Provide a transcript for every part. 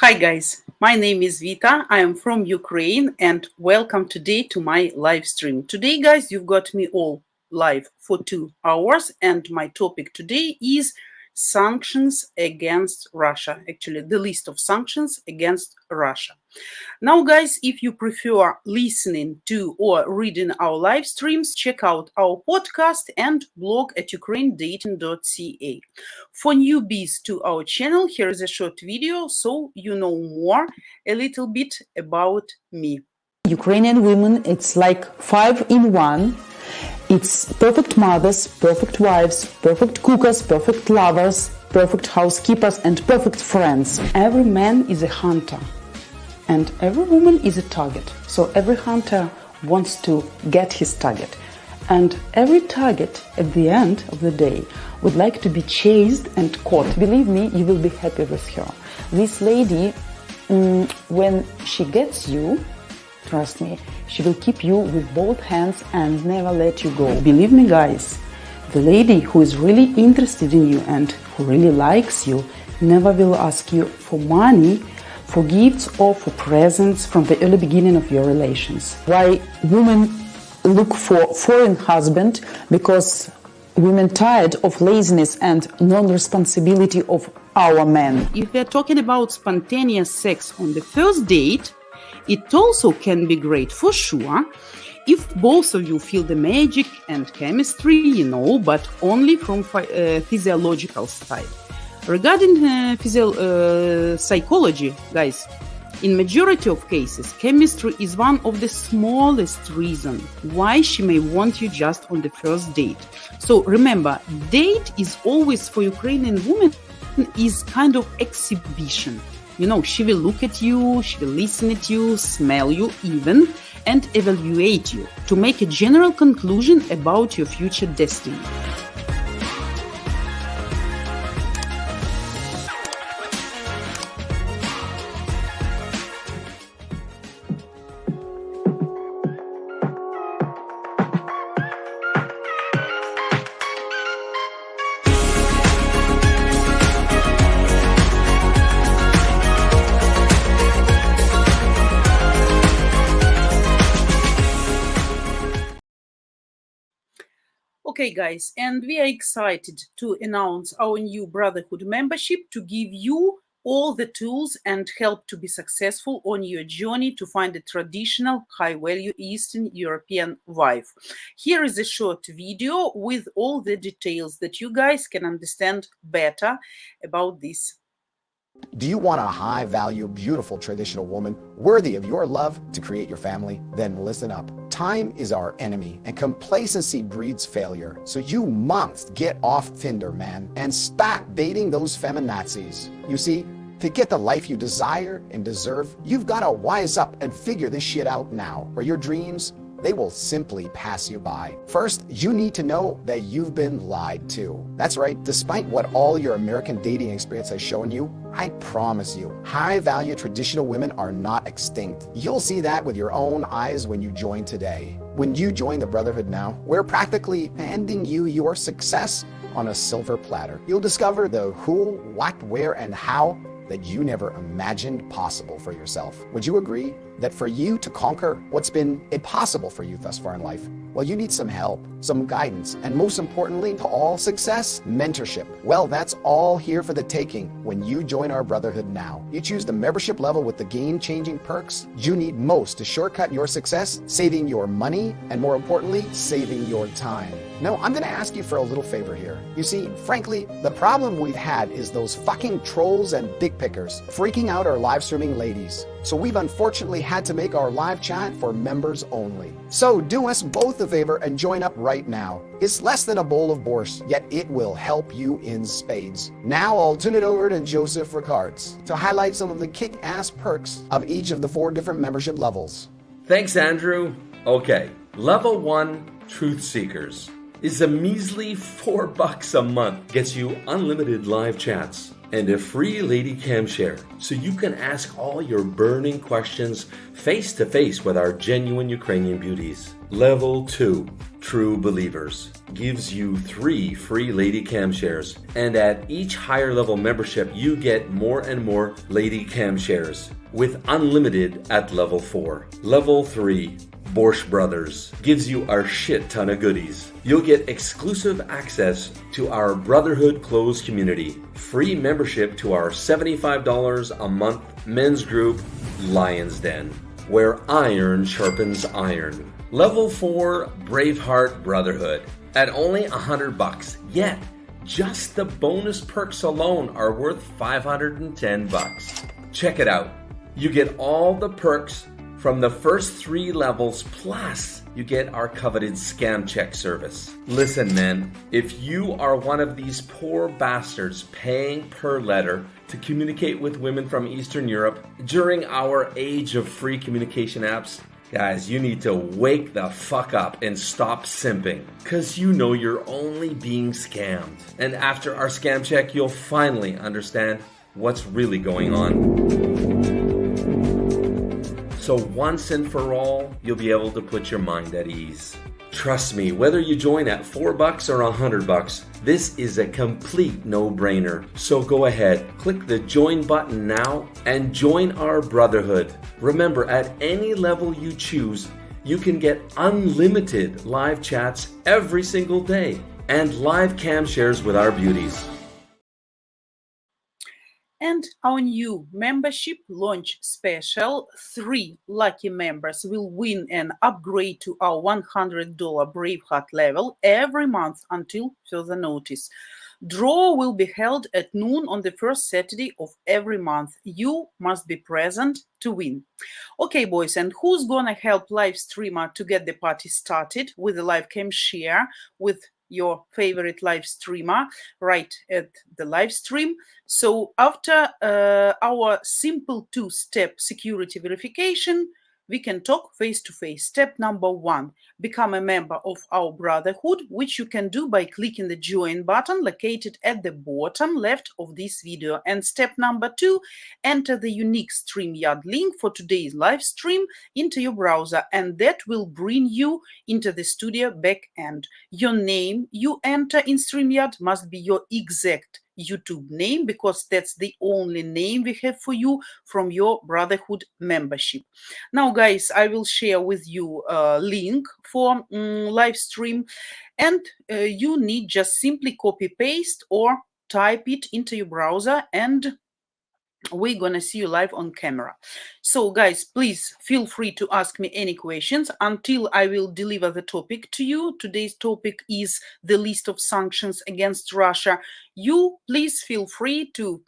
Hi guys, my name is Vita. I am from Ukraine and welcome today to my live stream. Today guys, you've got me all live for 2 hours and my topic today is sanctions against Russia. Actually, the list of sanctions against Russia. Now guys, if you prefer listening to or reading our live streams, check out our podcast and blog at ukrainedating.ca. For newbies to our channel, here is a short video so you know more a little bit about me. Ukrainian women, it's like 5 in 1. It's perfect mothers, perfect wives, perfect cookers, perfect lovers, perfect housekeepers, and perfect friends. Every man is a hunter, and every woman is a target. So every hunter wants to get his target. And every target at the end of the day would like to be chased and caught. Believe me, you will be happy with her. This lady, when she gets you, trust me, she will keep you with both hands and never let you go. Believe me, guys, the lady who is really interested in you and who really likes you never will ask you for money, for gifts or for presents from the early beginning of your relations. Why women look for foreign husband? Because women tired of laziness and non-responsibility of our men. If we're talking about spontaneous sex on the first date, it also can be great for sure if both of you feel the magic and chemistry, but only from physiological side. Regarding psychology, guys, in majority of cases, chemistry is one of the smallest reasons why she may want you just on the first date. So remember, date is always for Ukrainian women is kind of exhibition. She will look at you, she will listen at you, smell you even, and evaluate you to make a general conclusion about your future destiny. Okay, guys, and we are excited to announce our new Brotherhood membership to give you all the tools and help to be successful on your journey to find a traditional, high-value Eastern European wife. Here is a short video with all the details that you guys can understand better about this. Do you want a high-value, beautiful traditional woman worthy of your love to create your family? Then listen up. Time is our enemy, and complacency breeds failure. So you must get off Tinder, man, and stop dating those feminazis. You see, to get the life you desire and deserve, you've got to wise up and figure this shit out now, or your dreams, they will simply pass you by. First, you need to know that you've been lied to. That's right, despite what all your American dating experience has shown you, I promise you, high-value traditional women are not extinct. You'll see that with your own eyes when you join today. When you join the Brotherhood now, we're practically handing you your success on a silver platter. You'll discover the who, what, where, and how that you never imagined possible for yourself. Would you agree that for you to conquer what's been impossible for you thus far in life, well, you need some help, some guidance, and most importantly, to all success, mentorship. Well, that's all here for the taking when you join our Brotherhood now. You choose the membership level with the game-changing perks you need most to shortcut your success, saving your money, and more importantly, saving your time. Now, I'm going to ask you for a little favor here. You see, frankly, the problem we've had is those fucking trolls and dick pickers freaking out our live streaming ladies. So we've unfortunately had to make our live chat for members only. So do us both a favor and join up right now. It's less than a bowl of borscht, yet it will help you in spades. Now I'll turn it over to Joseph Ricards to highlight some of the kick-ass perks of each of the 4 different membership levels. Thanks, Andrew. Okay, level 1, Truth Seekers, is a measly $4 a month. Gets you unlimited live chats, and a free lady cam share, so you can ask all your burning questions face to face with our genuine Ukrainian beauties. Level 2, True Believers, gives you 3 free lady cam shares, and at each higher level membership you get more and more lady cam shares, with unlimited at level 4. Level 3, Borscht Brothers, gives you a shit ton of goodies. You'll get exclusive access to our Brotherhood closed community, free membership to our $75 a month men's group, Lion's Den, where iron sharpens iron. Level 4, Braveheart Brotherhood, at only $100. Yet, just the bonus perks alone are worth $510. Check it out. You get all the perks from the first 3 levels, plus you get our coveted scam check service. Listen, men, if you are one of these poor bastards paying per letter to communicate with women from Eastern Europe during our age of free communication apps, guys, you need to wake the fuck up and stop simping, because you know you're only being scammed. And after our scam check, you'll finally understand what's really going on. So once and for all, you'll be able to put your mind at ease. Trust me, whether you join at $4 or $100, this is a complete no-brainer. So go ahead, click the join button now and join our Brotherhood. Remember, at any level you choose, you can get unlimited live chats every single day and live cam shares with our beauties. And our new membership launch special, 3 lucky members will win an upgrade to our $100 Braveheart level every month until further notice. Draw will be held at noon on the first Saturday of every month. You must be present to win. Okay, boys, and who's gonna help live streamer to get the party started with a live cam share with your favorite live streamer right at the live stream? So after our simple 2-step security verification, we can talk face-to-face. Step number 1, become a member of our Brotherhood, which you can do by clicking the join button located at the bottom left of this video. And step number 2, enter the unique Streamyard link for today's live stream into your browser, and that will bring you into the studio back end. Your name you enter in Streamyard must be your exact YouTube name, because that's the only name we have for you from your Brotherhood membership. Now, guys, I will share with you a link for live stream, and you need just simply copy paste or type it into your browser, and we're gonna see you live on camera. So guys, please feel free to ask me any questions until I will deliver the topic to you. Today's topic is the list of sanctions against Russia. You please feel free to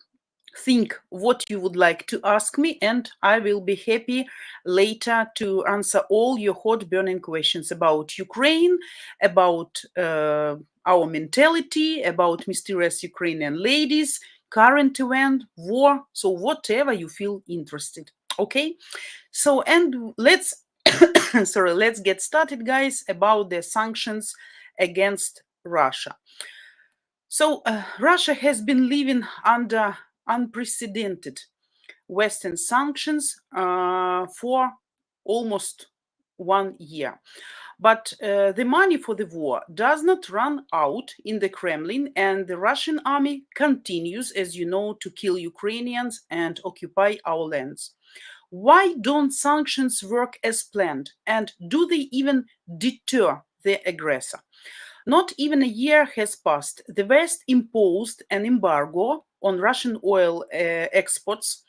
think what you would like to ask me, and I will be happy later to answer all your hot burning questions about Ukraine, about our mentality, about mysterious Ukrainian ladies, current event, war, so whatever you feel interested. Okay, so and let's let's get started, guys, about the sanctions against Russia. So Russia has been living under unprecedented Western sanctions for almost 1 year. But the money for the war does not run out in the Kremlin, and the Russian army continues, as you know, to kill Ukrainians and occupy our lands. Why don't sanctions work as planned, and do they even deter the aggressor? Not even a year has passed. The West imposed an embargo on Russian oil exports.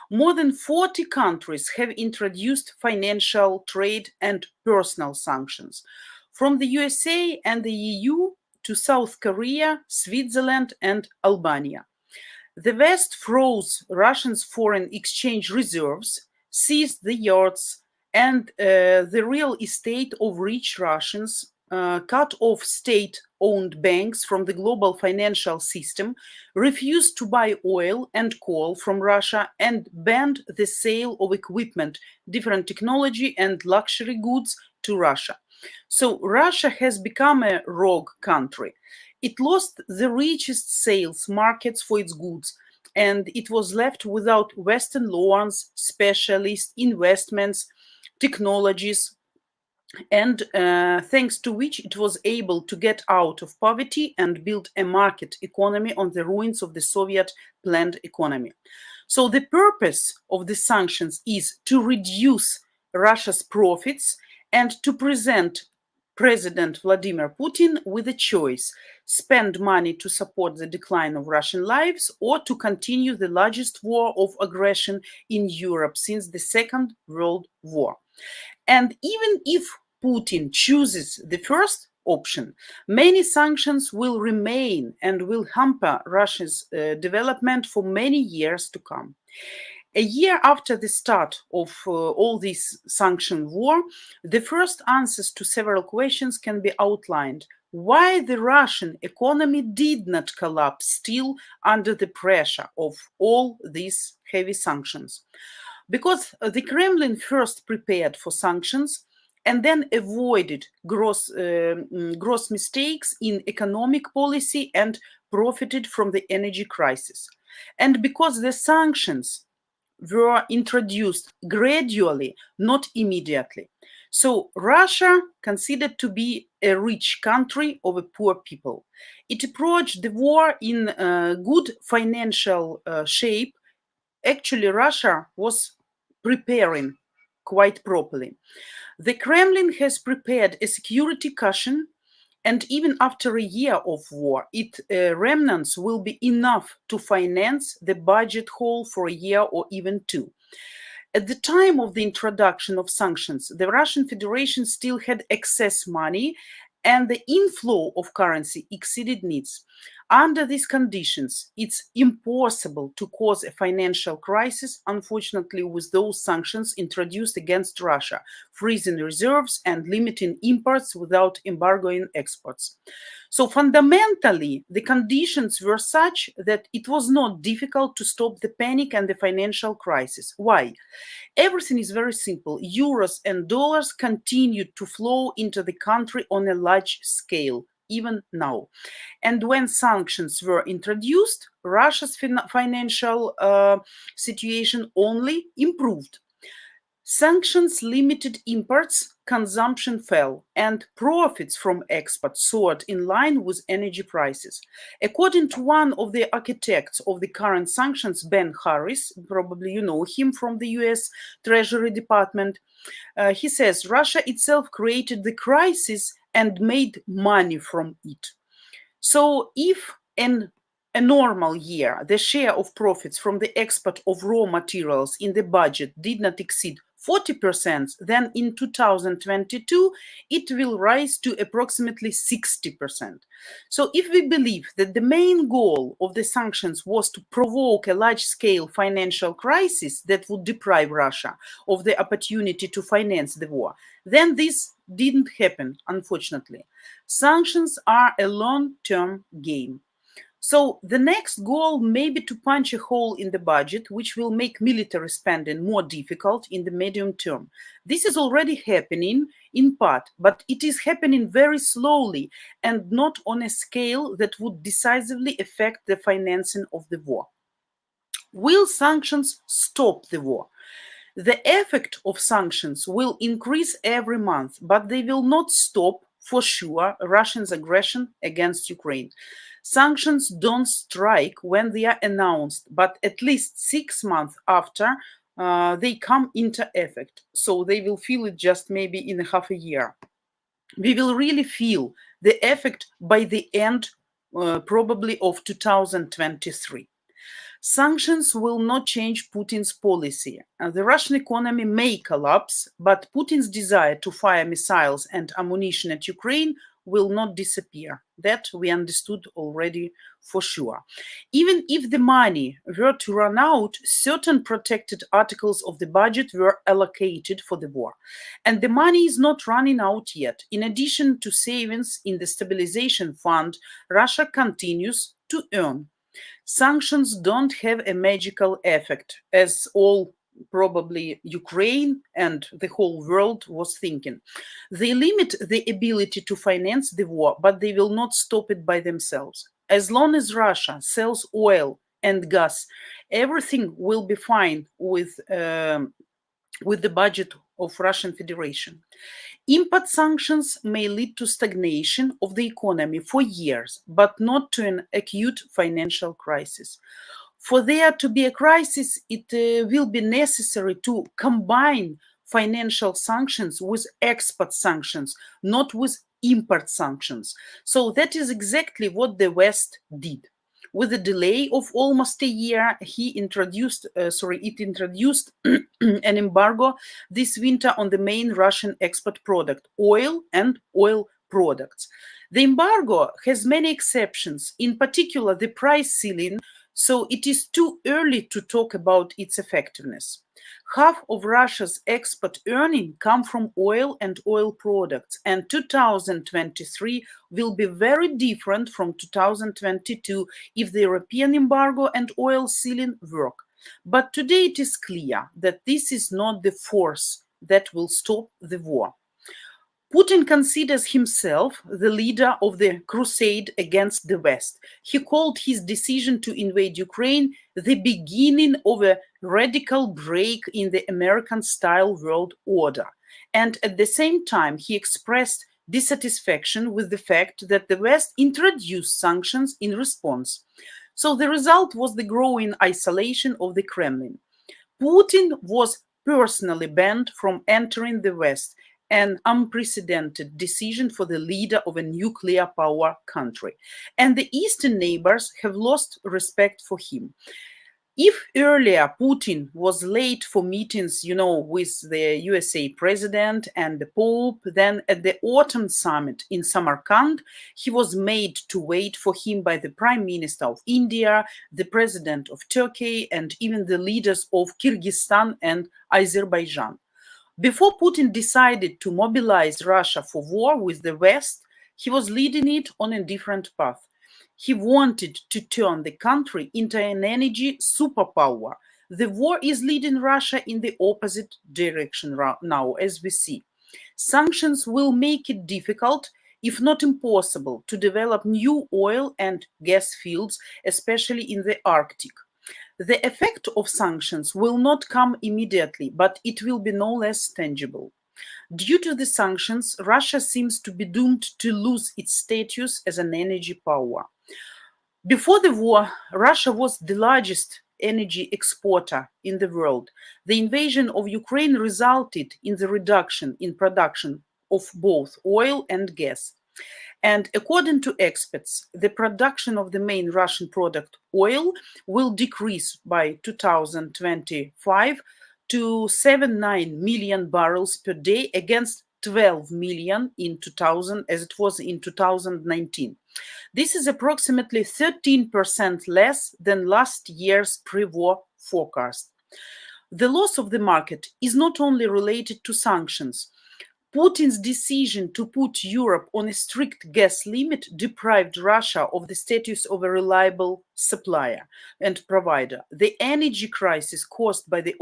More than 40 countries have introduced financial, trade, and personal sanctions. From the USA and the EU to South Korea, Switzerland, and Albania. The West froze Russia's foreign exchange reserves, seized the yachts and the real estate of rich Russians, cut off state-owned banks from the global financial system, refused to buy oil and coal from Russia, and banned the sale of equipment, different technology, and luxury goods to Russia. So Russia has become a rogue country. It lost the richest sales markets for its goods, and it was left without Western loans, specialist investments, technologies, and thanks to which it was able to get out of poverty and build a market economy on the ruins of the Soviet planned economy. So the purpose of the sanctions is to reduce Russia's profits and to present President Vladimir Putin with a choice: spend money to support the decline of Russian lives or to continue the largest war of aggression in Europe since the Second World War. And even if Putin chooses the first option, many sanctions will remain and will hamper Russia's development for many years to come. A year after the start of all this sanction war, the first answers to several questions can be outlined. Why the Russian economy did not collapse still under the pressure of all these heavy sanctions? Because the Kremlin first prepared for sanctions and then avoided gross mistakes in economic policy and profited from the energy crisis. And because the sanctions were introduced gradually, not immediately. So Russia, considered to be a rich country of a poor people, it approached the war in good financial shape. Actually, Russia was preparing quite properly. The Kremlin has prepared a security cushion, and even after a year of war, its remnants will be enough to finance the budget hole for a year or even two. At the time of the introduction of sanctions, the Russian Federation still had excess money and the inflow of currency exceeded needs. Under these conditions, it's impossible to cause a financial crisis, unfortunately, with those sanctions introduced against Russia, freezing reserves and limiting imports without embargoing exports. So fundamentally, the conditions were such that it was not difficult to stop the panic and the financial crisis. Why? Everything is very simple. Euros and dollars continued to flow into the country on a large scale, even now. And when sanctions were introduced, Russia's financial situation only improved. Sanctions limited imports, consumption fell, and profits from exports soared in line with energy prices. According to one of the architects of the current sanctions, Ben Harris, probably you know him from the US Treasury Department, he says Russia itself created the crisis and made money from it. So if in a normal year, the share of profits from the export of raw materials in the budget did not exceed 40%, then in 2022, it will rise to approximately 60%. So if we believe that the main goal of the sanctions was to provoke a large-scale financial crisis that would deprive Russia of the opportunity to finance the war, then this didn't happen, unfortunately. Sanctions are a long-term game. So the next goal may be to punch a hole in the budget, which will make military spending more difficult in the medium term. This is already happening in part, but it is happening very slowly and not on a scale that would decisively affect the financing of the war. Will sanctions stop the war? The effect of sanctions will increase every month, but they will not stop, for sure, Russia's aggression against Ukraine. Sanctions don't strike when they are announced, but at least 6 months after they come into effect. So they will feel it just maybe in a half a year. We will really feel the effect by the end, probably of 2023. Sanctions will not change Putin's policy. The Russian economy may collapse, but Putin's desire to fire missiles and ammunition at Ukraine will not disappear. That we understood already for sure. Even if the money were to run out, certain protected articles of the budget were allocated for the war. And the money is not running out yet. In addition to savings in the stabilization fund, Russia continues to earn. Sanctions don't have a magical effect, as all probably Ukraine and the whole world was thinking. They limit the ability to finance the war, but they will not stop it by themselves. As long as Russia sells oil and gas, everything will be fine with the budget of Russian Federation. Import sanctions may lead to stagnation of the economy for years, but not to an acute financial crisis. For there to be a crisis, it will be necessary to combine financial sanctions with export sanctions, not with import sanctions. So that is exactly what the West did. With a delay of almost a year, it introduced an embargo this winter on the main Russian export product, oil and oil products. The embargo has many exceptions, in particular the price ceiling, so it is too early to talk about its effectiveness. Half of Russia's export earnings come from oil and oil products, and 2023 will be very different from 2022 if the European embargo and oil ceiling work. But today it is clear that this is not the force that will stop the war. Putin considers himself the leader of the crusade against the West. He called his decision to invade Ukraine the beginning of a radical break in the American-style world order. And at the same time, he expressed dissatisfaction with the fact that the West introduced sanctions in response. So the result was the growing isolation of the Kremlin. Putin was personally banned from entering the West, an unprecedented decision for the leader of a nuclear power country. And the Eastern neighbors have lost respect for him. If earlier Putin was late for meetings, with the USA president and the Pope, then at the autumn summit in Samarkand, he was made to wait for him by the Prime Minister of India, the President of Turkey, and even the leaders of Kyrgyzstan and Azerbaijan. Before Putin decided to mobilize Russia for war with the West, he was leading it on a different path. He wanted to turn the country into an energy superpower. The war is leading Russia in the opposite direction now, as we see. Sanctions will make it difficult, if not impossible, to develop new oil and gas fields, especially in the Arctic. The effect of sanctions will not come immediately, but it will be no less tangible. Due to the sanctions, Russia seems to be doomed to lose its status as an energy power. Before the war, Russia was the largest energy exporter in the world. The invasion of Ukraine resulted in the reduction in production of both oil and gas. And according to experts, the production of the main Russian product, oil, will decrease by 2025 to 79 million barrels per day against 12 million as it was in 2019. This is approximately 13% less than last year's pre-war forecast. The loss of the market is not only related to sanctions. Putin's decision to put Europe on a strict gas limit deprived Russia of the status of a reliable supplier and provider. The energy crisis caused by the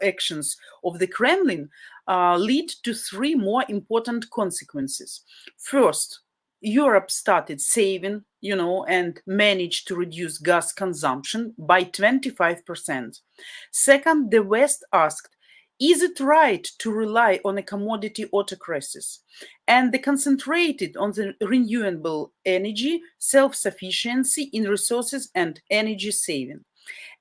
actions of the Kremlin lead to three more important consequences. First, Europe started saving, and managed to reduce gas consumption by 25%. Second, the West asked, is it right to rely on a commodity autocracies? And they concentrated on the renewable energy, self-sufficiency in resources and energy saving.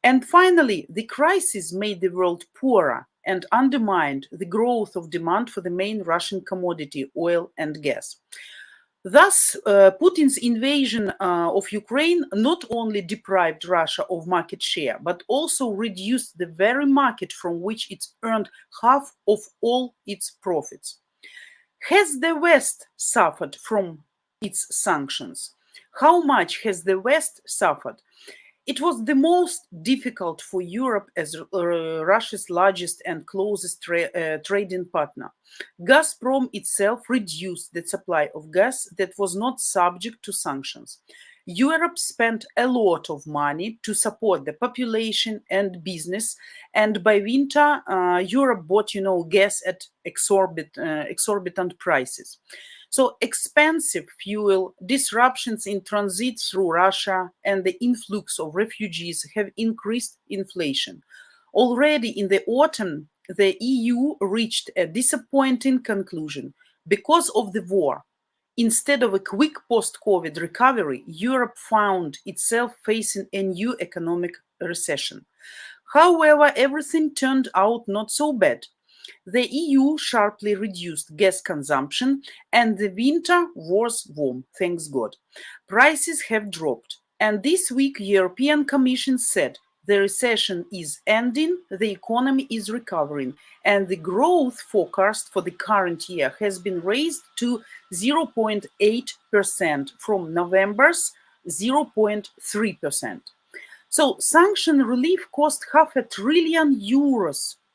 And finally, the crisis made the world poorer and undermined the growth of demand for the main Russian commodity, oil and gas. Thus, Putin's invasion of Ukraine not only deprived Russia of market share, but also reduced the very market from which it earned half of all its profits. Has the West suffered from its sanctions? How much has the West suffered? It was the most difficult for Europe as Russia's largest and closest trading partner. Gazprom itself reduced the supply of gas that was not subject to sanctions. Europe spent a lot of money to support the population and business, and by winter, Europe bought, gas at exorbitant prices. So expensive fuel, disruptions in transit through Russia, and the influx of refugees have increased inflation. Already in the autumn, the EU reached a disappointing conclusion. Because of the war, instead of a quick post-COVID recovery, Europe found itself facing a new economic recession. However, everything turned out not so bad. The EU sharply reduced gas consumption and the winter was warm, thanks God. Prices have dropped. And this week, European Commission said the recession is ending, the economy is recovering, and the growth forecast for the current year has been raised to 0.8% from November's 0.3%. So sanction relief cost €500 billion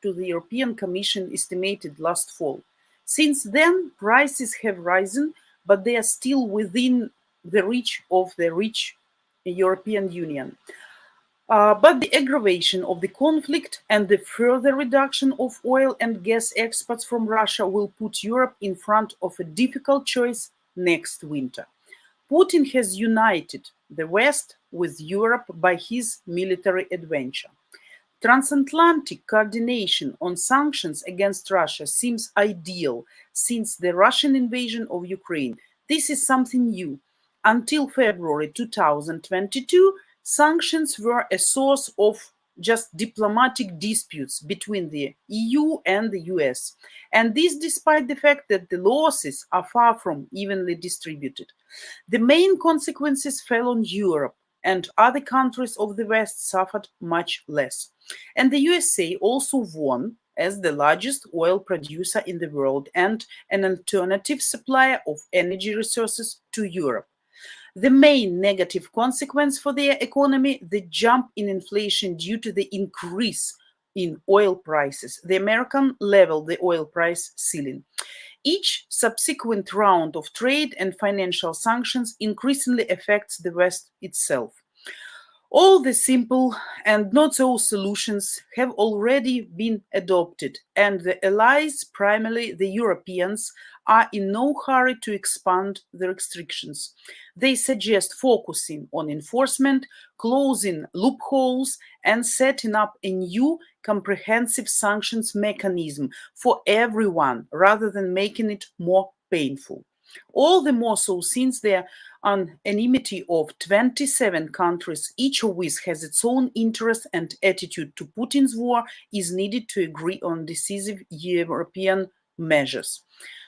to the European Commission estimated last fall. Since then, prices have risen, but they are still within the reach of the rich European Union. But the aggravation of the conflict and the further reduction of oil and gas exports from Russia will put Europe in front of a difficult choice next winter. Putin has united the West with Europe by his military adventure. Transatlantic coordination on sanctions against Russia seems ideal since the Russian invasion of Ukraine. This is something new. Until February 2022, sanctions were a source of just diplomatic disputes between the EU and the US. And this despite the fact that the losses are far from evenly distributed. The main consequences fell on Europe, and other countries of the West suffered much less. And the USA also won as the largest oil producer in the world and an alternative supplier of energy resources to Europe. The main negative consequence for their economy, the jump in inflation due to the increase in oil prices. The American leveled the oil price ceiling. Each subsequent round of trade and financial sanctions increasingly affects the West itself. All the simple and not so solutions have already been adopted, and the allies, primarily the Europeans, are in no hurry to expand the restrictions. They suggest focusing on enforcement, closing loopholes, and setting up a new comprehensive sanctions mechanism for everyone rather than making it more painful. All the more so since the anonymity of 27 countries, each of which has its own interest and attitude to Putin's war, is needed to agree on decisive European measures.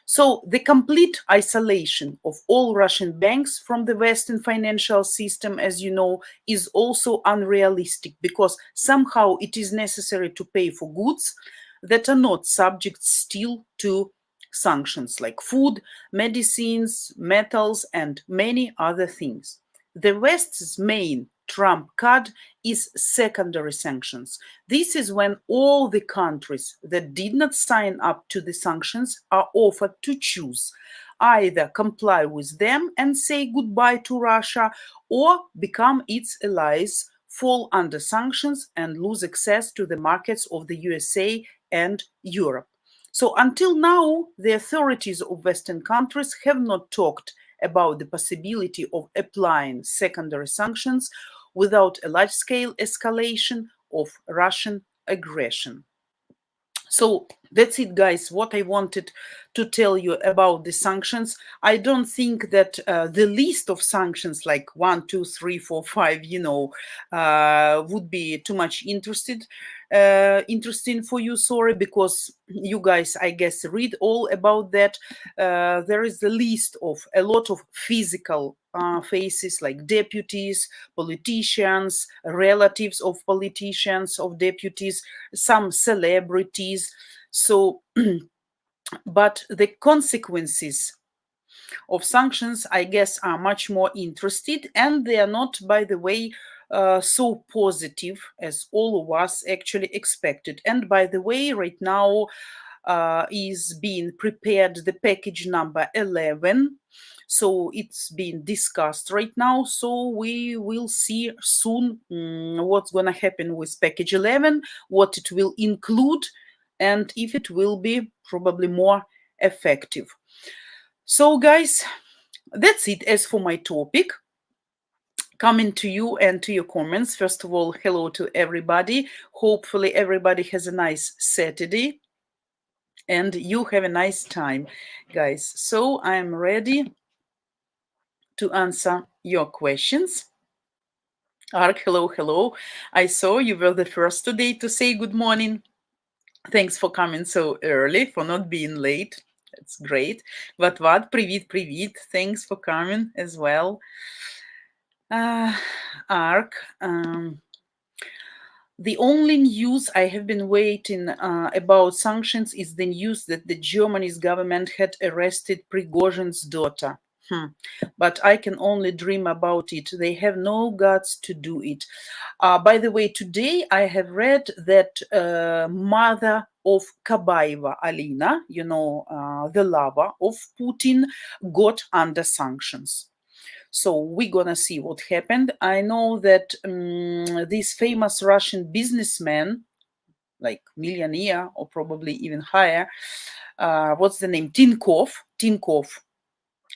So the complete isolation of all Russian banks from the Western financial system, as you know, is also unrealistic because somehow it is necessary to pay for goods that are not subject still to sanctions like food, medicines, metals, and many other things. The West's main trump card is secondary sanctions. This is when all the countries that did not sign up to the sanctions are offered to choose either comply with them and say goodbye to Russia or become its allies, fall under sanctions, and lose access to the markets of the USA and Europe. So until now, the authorities of Western countries have not talked about the possibility of applying secondary sanctions without a large-scale escalation of Russian aggression. So that's it, guys, what I wanted to tell you about the sanctions. I don't think that the list of sanctions like 1, 2, 3, 4, 5, would be too much interesting for you, sorry, because you guys, I guess, read all about that. There is a list of a lot of physical faces like deputies, politicians, relatives of politicians, of deputies, some celebrities. So, but the consequences of sanctions, I guess, are much more interested, and they are not, by the way, so positive as all of us actually expected. And by the way, right now is being prepared the package number 11. So it's being discussed right now. So we will see soon what's going to happen with package 11, what it will include, and if it will be probably more effective. So, guys, that's it as for my topic. Coming to you and to your comments. First of all, hello to everybody. Hopefully, everybody has a nice Saturday and you have a nice time, guys. So, I'm ready to answer your questions. Ark, hello. I saw you were the first today to say good morning. Thanks for coming so early, for not being late. That's great. What, привет. Thanks for coming as well. Ark, the only news I have been waiting about sanctions is the news that the Germany's government had arrested Prigozhin's daughter. But I can only dream about it. They have no guts to do it. By the way, today I have read that mother of Kabaeva, Alina, the lover of Putin, got under sanctions. So we're gonna see what happened. I know that this famous Russian businessman, like millionaire or probably even higher, what's the name? Tinkov,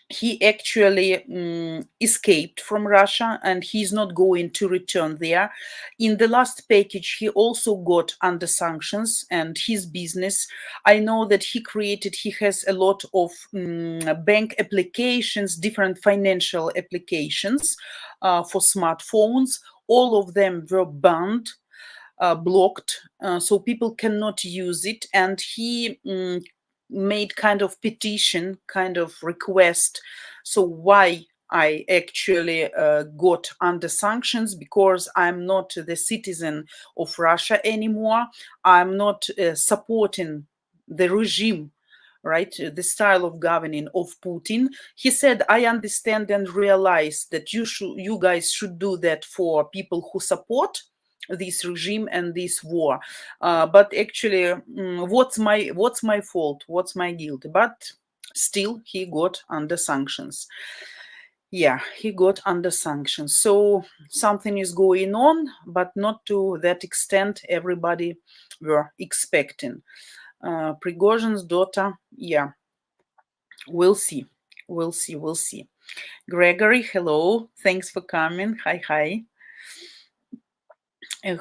he actually escaped from Russia and he's not going to return there. In the last package, he also got under sanctions and his business. I know that he has a lot of bank applications, different financial applications for smartphones. All of them were banned, blocked, so people cannot use it. And he made kind of petition, kind of request. So why I actually got under sanctions? Because I'm not the citizen of Russia anymore. I'm not supporting the regime, right? The style of governing of Putin. He said, I understand and realize that you guys should do that for people who support this regime and this war, but actually what's my fault, what's my guilt? But still he got under sanctions. He got under sanctions. So something is going on, but not to that extent everybody were expecting. Prigozhin's daughter, we'll see. Gregory, hello, thanks for coming. Hi.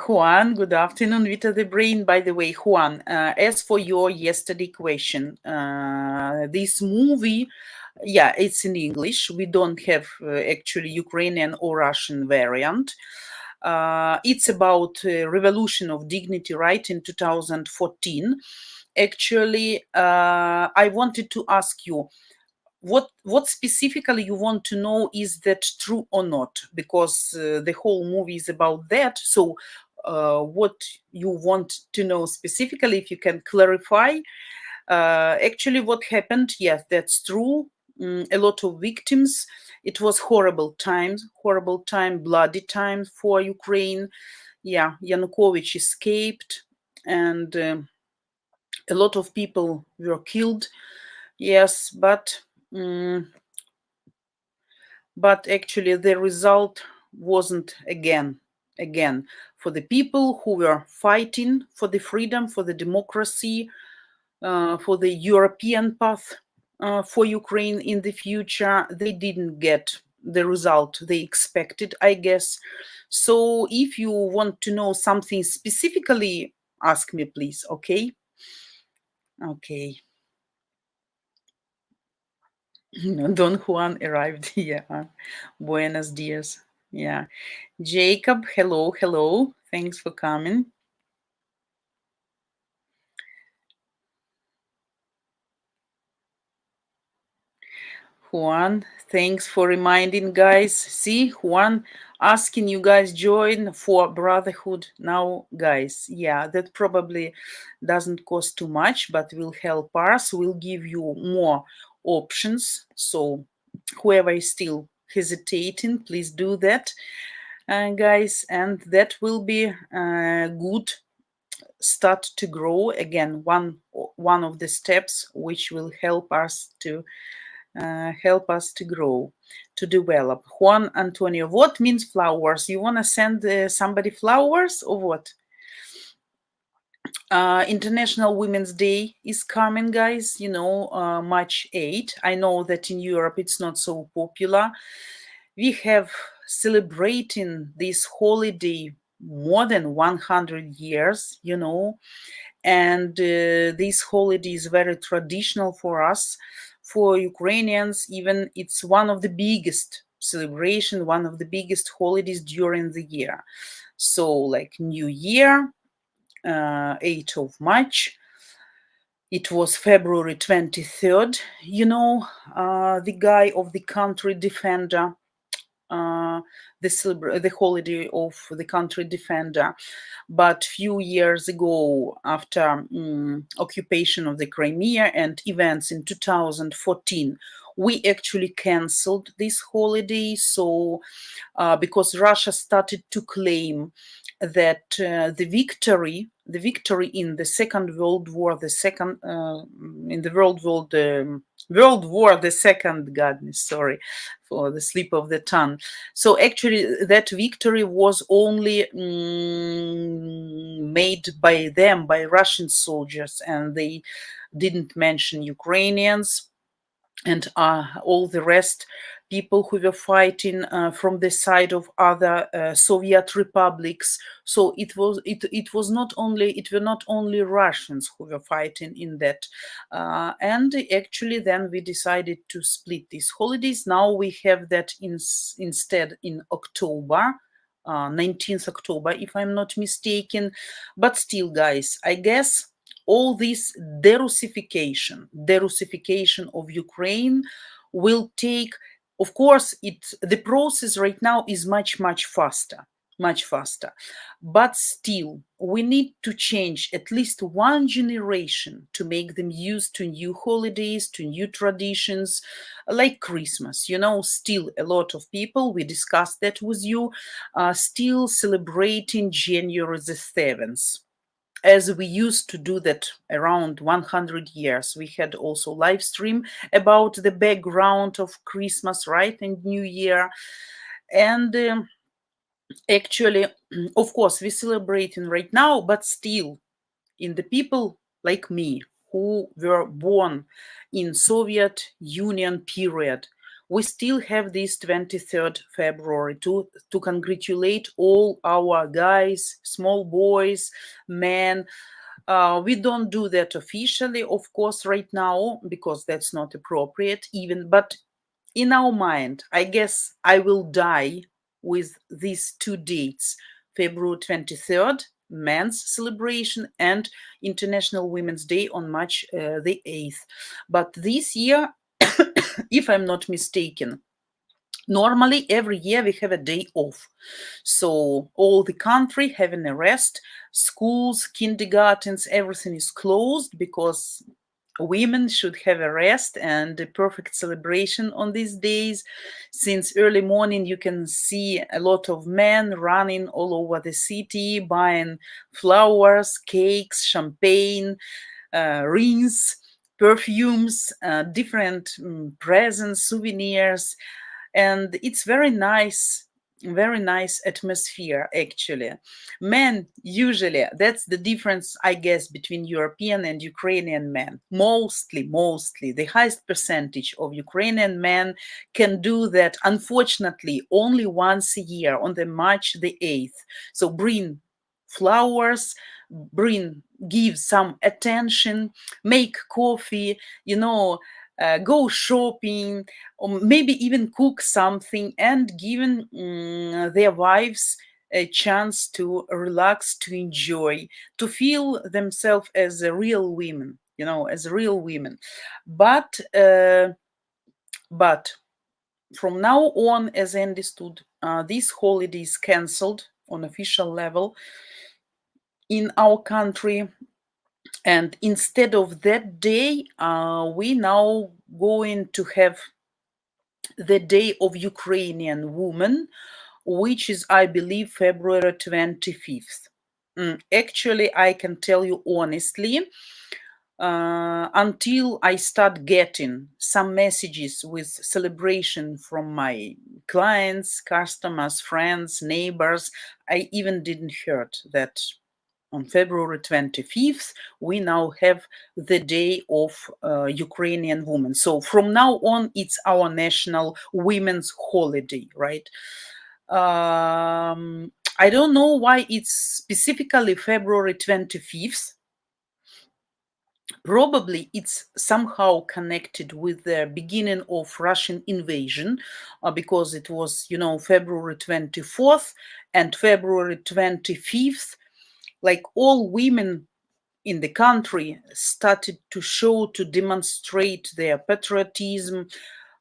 Juan, good afternoon. Vita the Brain. By the way, Juan, as for your yesterday question, this movie, it's in English. We don't have actually Ukrainian or Russian variant. It's about Revolution of Dignity, right, in 2014. Actually, I wanted to ask you, what specifically you want to know, is that true or not? Because the whole movie is about that. So what you want to know specifically, if you can clarify. Actually what happened, yes, that's true. A lot of victims. It was horrible time, bloody time for Ukraine. Yanukovych escaped and a lot of people were killed. Yes, but actually the result wasn't again for the people who were fighting for the freedom, for the democracy, for the European path for Ukraine in the future. They didn't get the result they expected, I guess. So if you want to know something specifically, ask me, please. Okay. Don Juan arrived. Buenos dias. Jacob, hello. Thanks for coming. Juan, thanks for reminding, guys. See, Juan asking you guys join for Brotherhood now, guys. That probably doesn't cost too much, but will help us. Will give you more options. So whoever is still hesitating, please do that, guys. And that will be a good start to grow. Again, one of the steps which will help us to grow, to develop. Juan Antonio, what means flowers? You want to send somebody flowers or what? International Women's Day is coming, guys, March 8. I know that in Europe it's not so popular. We have celebrating this holiday more than 100 years, and this holiday is very traditional for us. For Ukrainians, even it's one of the biggest celebration, one of the biggest holidays during the year. So like New Year, 8th of March. It was February 23rd. The guy of the country defender, the holiday of the country defender. But few years ago, after occupation of the Crimea and events in 2014, we actually cancelled this holiday. So because Russia started to claim that the victory in the Second World War, World War the Second, goodness, sorry for the slip of the tongue. So actually, that victory was only made by them, by Russian soldiers, and they didn't mention Ukrainians and all the rest people who were fighting from the side of other Soviet republics. So it were not only Russians who were fighting in that, and actually then we decided to split these holidays. Now we have that instead in October. 19th October, if I'm not mistaken. But still, guys, I guess all this derussification of Ukraine will take, of course, the process right now is much faster, but still we need to change at least one generation to make them used to new holidays, to new traditions, like Christmas. Still a lot of people, we discussed that with you, still celebrating January the 7th, as we used to do that around 100 years. We had also live stream about the background of Christmas, right, and New Year. And actually, of course, we're celebrating right now, but still, in the people like me who were born in Soviet Union period, we still have this 23rd February to congratulate all our guys, small boys, men. We don't do that officially, of course, right now, because that's not appropriate even. But in our mind, I guess I will die with these two dates, February 23rd, men's celebration, and International Women's Day on March the 8th. But this year, if I'm not mistaken, normally every year we have a day off. So all the country having a rest, schools, kindergartens, everything is closed because women should have a rest and a perfect celebration on these days. Since early morning, you can see a lot of men running all over the city, buying flowers, cakes, champagne, rings, perfumes, different presents, souvenirs. And it's very nice atmosphere, actually. Men usually, that's the difference, I guess, between European and Ukrainian men. Mostly the highest percentage of Ukrainian men can do that, unfortunately, only once a year on the March the 8th. So bring flowers, give some attention, make coffee, go shopping, or maybe even cook something, and giving their wives a chance to relax, to enjoy, to feel themselves as a real women, But from now on, as I understood, this holiday is cancelled on official level in our country. And instead of that day, we now going to have the Day of Ukrainian Women, which is, I believe, February 25th. Actually, I can tell you honestly, until I start getting some messages with celebration from my clients, customers, friends, neighbors, I even didn't heard that on February 25th, we now have the Day of Ukrainian Women. So from now on, it's our national women's holiday, right? I don't know why it's specifically February 25th. Probably it's somehow connected with the beginning of Russian invasion, because it was, February 24th and February 25th, like all women in the country started to demonstrate their patriotism,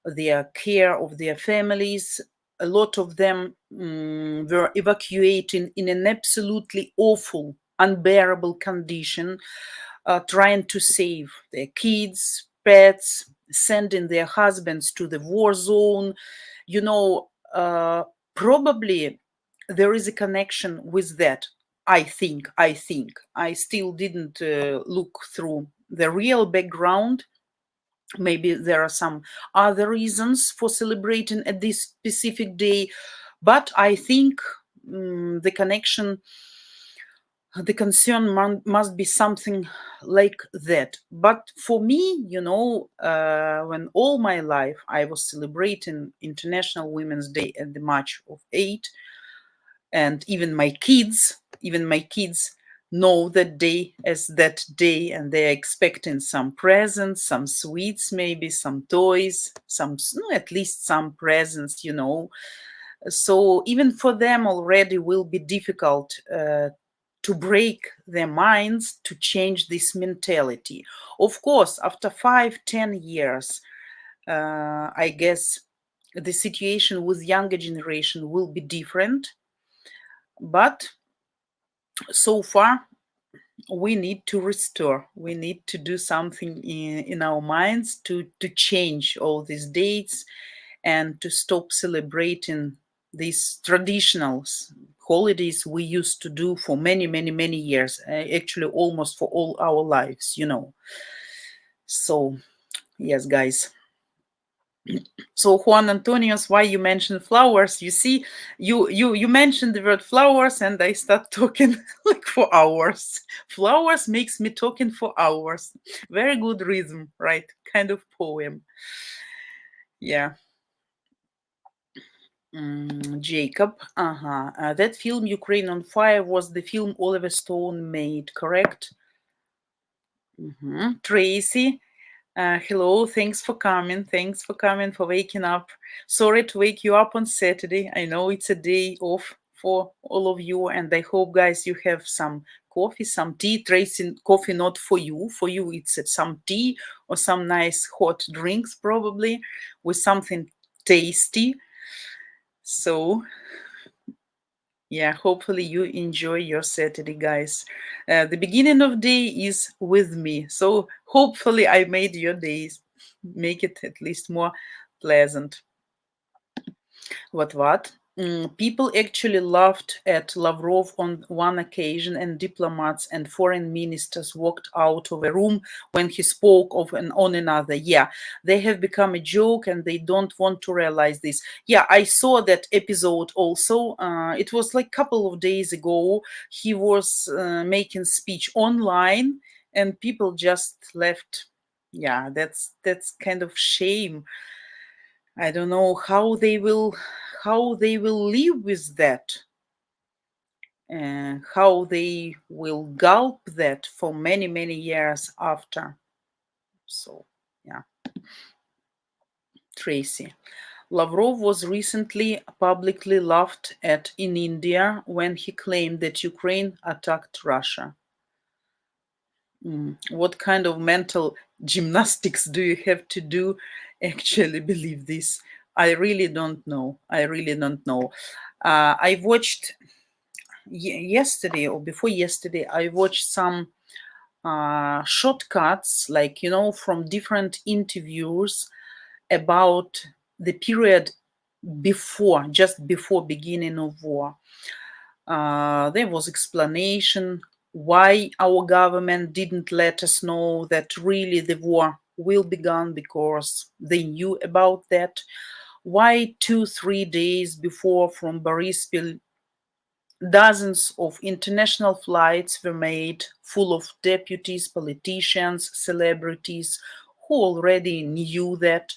their care of their families. A lot of them were evacuating in an absolutely awful, unbearable condition, trying to save their kids, pets, sending their husbands to the war zone. Probably there is a connection with that. I think. I still didn't look through the real background. Maybe there are some other reasons for celebrating at this specific day, but I think the connection, the concern must be something like that. But for me, when all my life I was celebrating International Women's Day at the March of 8, and even my kids know that day as that day, and they're expecting some presents, some sweets, maybe some toys, at least some presents, So even for them already will be difficult to break their minds, to change this mentality. Of course, after 5-10 years, I guess the situation with younger generation will be different. But so far, we need to restore. We need to do something in our minds to change all these dates and to stop celebrating these traditional holidays we used to do for many, many, many years, actually almost for all our lives, So, yes, guys. So Juan Antonios, why you mentioned flowers? You see, you mentioned the word flowers, and I start talking like for hours. Flowers makes me talking for hours. Very good rhythm, right? Kind of poem. Yeah. Jacob, that film Ukraine on Fire was the film Oliver Stone made, correct? Tracy, hello, thanks for coming, for waking up. Sorry to wake you up on Saturday. I know it's a day off for all of you, and I hope, guys, you have some coffee, some tea. Tracy, coffee not for you. For you, it's some tea or some nice hot drinks, probably, with something tasty. So, yeah, hopefully you enjoy your Saturday, guys. The beginning of day is with me. So hopefully I made your days, make it at least more pleasant. What? People actually laughed at Lavrov on one occasion, and diplomats and foreign ministers walked out of a room when he spoke on another. Yeah, they have become a joke, and they don't want to realize this. Yeah, I saw that episode also. It was like a couple of days ago. He was making speech online, and people just left. Yeah, that's kind of shame. I don't know how they will live with that, and how they will gulp that for many, many years after. So, yeah. Tracy. Lavrov was recently publicly laughed at in India when he claimed that Ukraine attacked Russia. What kind of mental gymnastics do you have to do actually believe this? I really don't know. I watched yesterday or before yesterday, I watched some shortcuts, like, from different interviews about the period just before beginning of war. There was explanation why our government didn't let us know that really the war will begin, because they knew about that. Why 2-3 days before from Borispil Dozens of international flights were made full of deputies, politicians, celebrities who already knew that,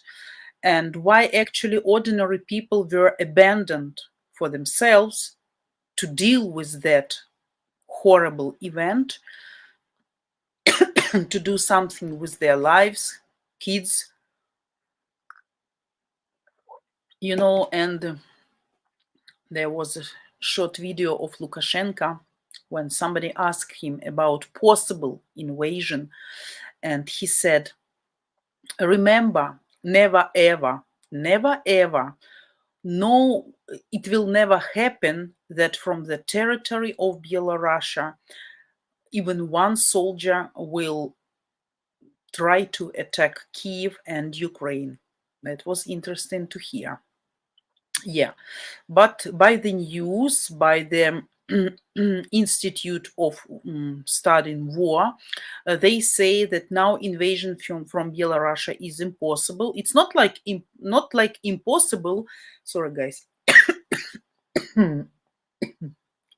and why actually ordinary people were abandoned for themselves to deal with that horrible event, to do something with their lives, kids, and there was a short video of Lukashenko when somebody asked him about possible invasion, and he said, remember, never ever, never ever, no, it will never happen that from the territory of Belarus even one soldier will try to attack Kiev and Ukraine. That was interesting to hear. Yeah, but by the news, by the Institute of Studying War, they say that now invasion from Belarus is impossible. It's not like impossible. Sorry, guys.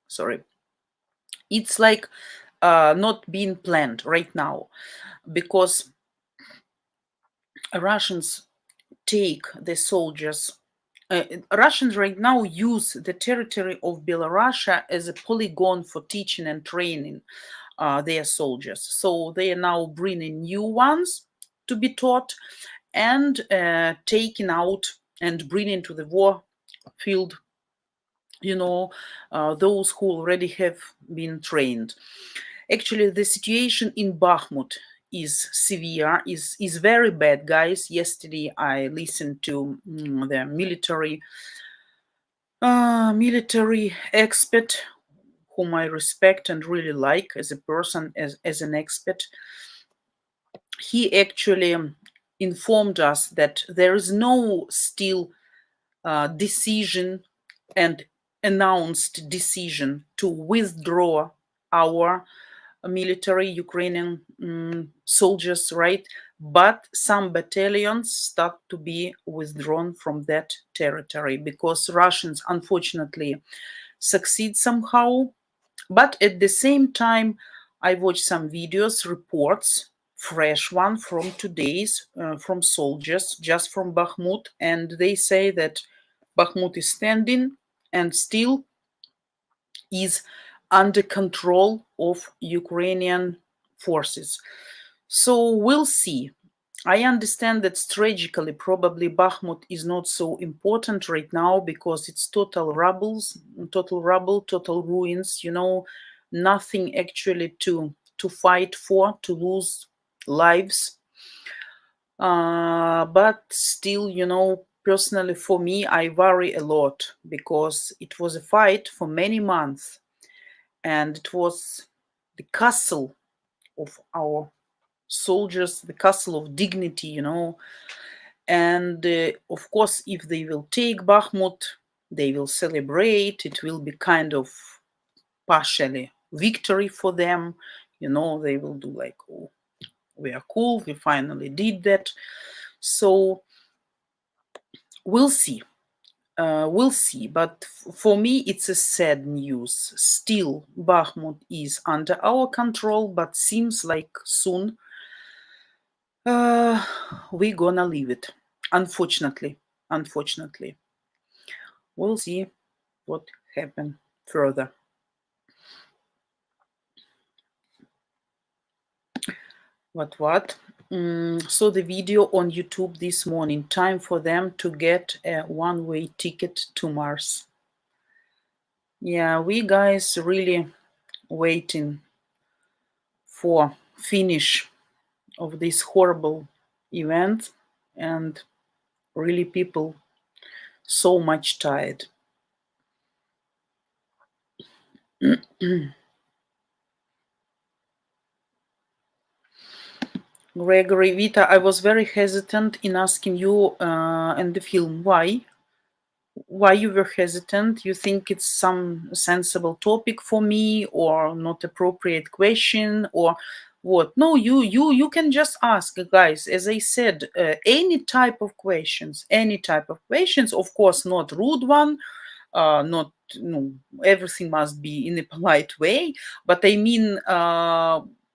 Sorry. It's like not being planned right now, because Russians take the soldiers. Russians right now use the territory of Belarus as a polygon for teaching and training their soldiers. So they are now bringing new ones to be taught and taking out and bringing to the war field, those who already have been trained. Actually, the situation in Bakhmut is severe, is very bad, guys. Yesterday, I listened to the military expert, whom I respect and really like as a person, as an expert. He actually informed us that there is no still decision and announced decision to withdraw our military Ukrainian soldiers, right? But some battalions start to be withdrawn from that territory because Russians unfortunately succeed somehow. But at the same time, I watched some videos, reports, fresh one from today's, from soldiers just from Bakhmut, and they say that Bakhmut is standing and still is under control of Ukrainian forces. So we'll see. I understand that strategically probably Bakhmut is not so important right now because it's total rubble, total ruins, nothing actually to fight for, to lose lives. But still, personally for me, I worry a lot because it was a fight for many months and it was the castle of our soldiers, the castle of dignity, and of course, if they will take Bakhmut, they will celebrate. It will be kind of partially victory for them. They will do like, oh, we are cool, we finally did that. So we'll see. We'll see, but for me, it's a sad news. Still, Bakhmut is under our control, but seems like soon we're gonna leave it. Unfortunately. We'll see what happens further. What? So the video on YouTube this morning, time for them to get a one-way ticket to Mars. Yeah, we guys really waiting for finish of this horrible event, and really people so much tired. Gregory, Vita, I was very hesitant in asking you in the film why you were hesitant. You think it's some sensible topic for me or not appropriate question or what? No, you can just ask, guys. As I said, any type of questions, of course, not rude one, not, no, everything must be in a polite way, but I mean,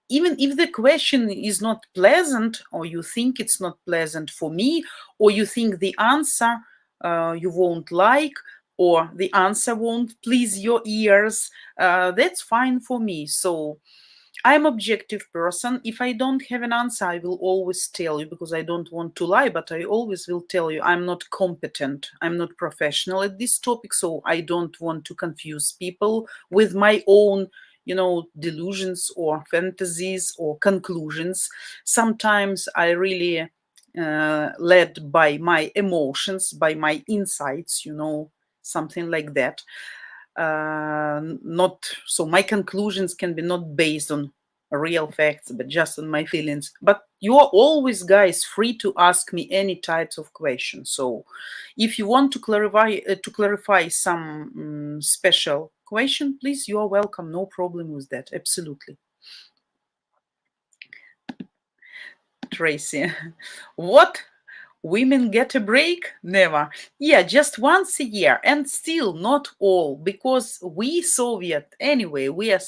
even if the question is not pleasant, or you think it's not pleasant for me, or you think the answer you won't like, or the answer won't please your ears, that's fine for me. So I'm objective person. If I don't have an answer, I will always tell you, because I don't want to lie, but I always will tell you I'm not competent. I'm not professional at this topic, so I don't want to confuse people with my own, delusions or fantasies or conclusions. Sometimes I really led by my emotions, by my insights, something like that. Not so my conclusions can be not based on real facts, but just on my feelings. But you are always, guys, free to ask me any types of questions. So if you want to clarify some special question, please, you are welcome. No problem with that. Absolutely. Tracy, what? Women get a break? Never. Yeah, just once a year, and still not all, because we Soviet, anyway, we are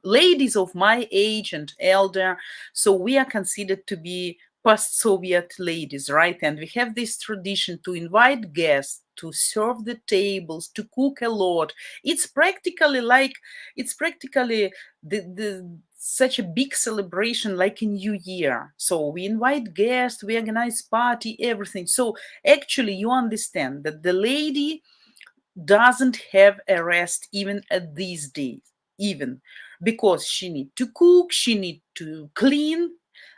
ladies of my age and elder, so we are considered to be post-Soviet ladies, right? And we have this tradition to invite guests, to serve the tables, to cook a lot. It's practically the such a big celebration like a New Year. So we invite guests, we organize party, everything. So actually you understand that the lady doesn't have a rest even at these days, even because she need to cook, she need to clean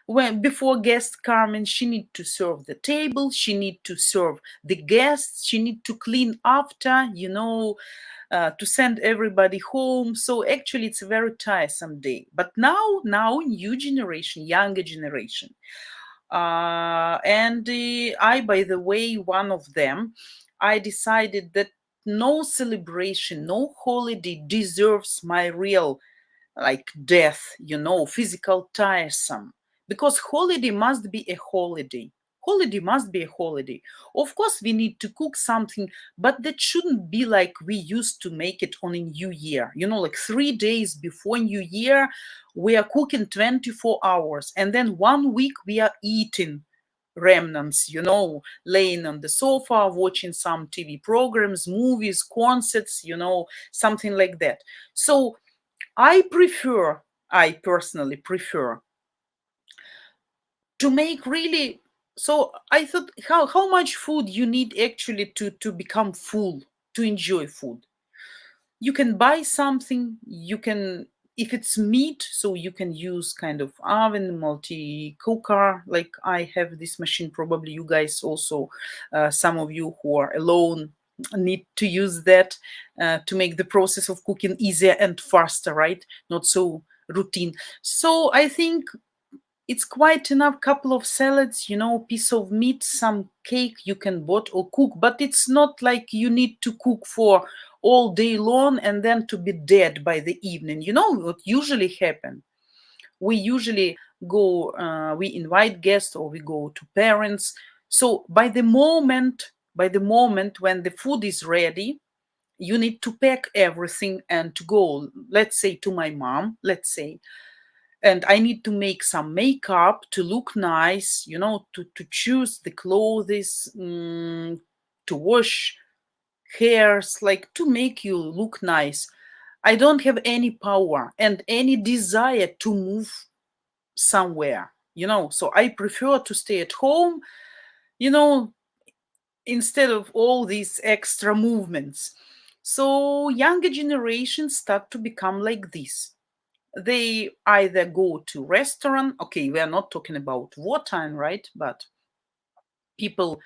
when before guests come, and she need to serve the table, she need to serve the guests, she need to clean after, to send everybody home. So actually it's a very tiresome day. But now new generation, younger generation, and I, by the way, one of them, I decided that no celebration, no holiday deserves my real like death, physical tiresome. Because holiday must be a holiday. Holiday must be a holiday. Of course, we need to cook something, but that shouldn't be like we used to make it on a New Year. Like 3 days before New Year, we are cooking 24 hours, and then 1 week we are eating remnants, laying on the sofa, watching some TV programs, movies, concerts, something like that. So I personally prefer to make really. So I thought, how much food you need actually to become full, to enjoy food. You can buy something, you can, if it's meat, so you can use kind of oven, multi cooker, like I have this machine. Probably you guys also, some of you who are alone, need to use that to make the process of cooking easier and faster, right? Not so routine. So I think it's quite enough. Couple of salads, piece of meat, some cake you can bought or cook, but it's not like you need to cook for all day long and then to be dead by the evening. You know what usually happen? We usually go, we invite guests or we go to parents. So by the moment when the food is ready, you need to pack everything and to go, let's say, to my mom, let's say, and I need to make some makeup to look nice, to choose the clothes, to wash hairs, like to make you look nice. I don't have any power and any desire to move somewhere, so I prefer to stay at home, instead of all these extra movements. So younger generations start to become like this. They either go to restaurant. Okay, we are not talking about wartime, right? But people,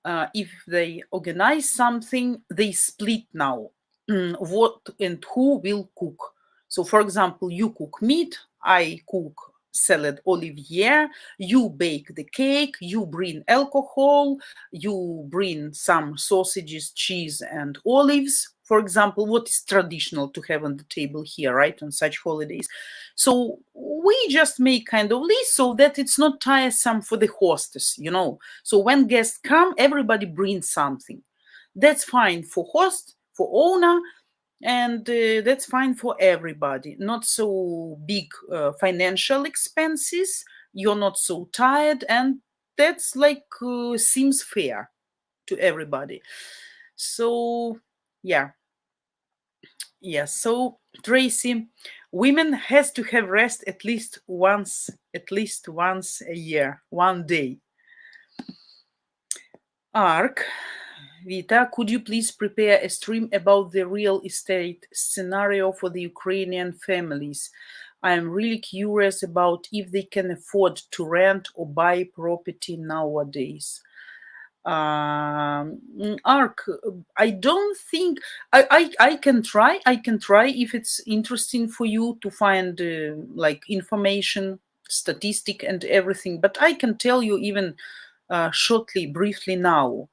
if they organize something, they split now. What and who will cook? So, for example, you cook meat, I cook salad olivier, you bake the cake, you bring alcohol, you bring some sausages, cheese, and olives. For example, what is traditional to have on the table here, right, on such holidays. So we just make kind of list so that it's not tiresome for the hostess. So when guests come, everybody brings something. That's fine for host, for owner, and that's fine for everybody. Not so big financial expenses. You're not so tired, and that's like seems fair to everybody. So yeah, yeah. So Tracy, women has to have rest at least once a year, one day. Ark, Vita, could you please prepare a stream about the real estate scenario for the Ukrainian families? I am really curious about if they can afford to rent or buy property nowadays. Ark, I don't think I can try. I can try if it's interesting for you to find like information, statistic, and everything. But I can tell you even shortly, briefly now.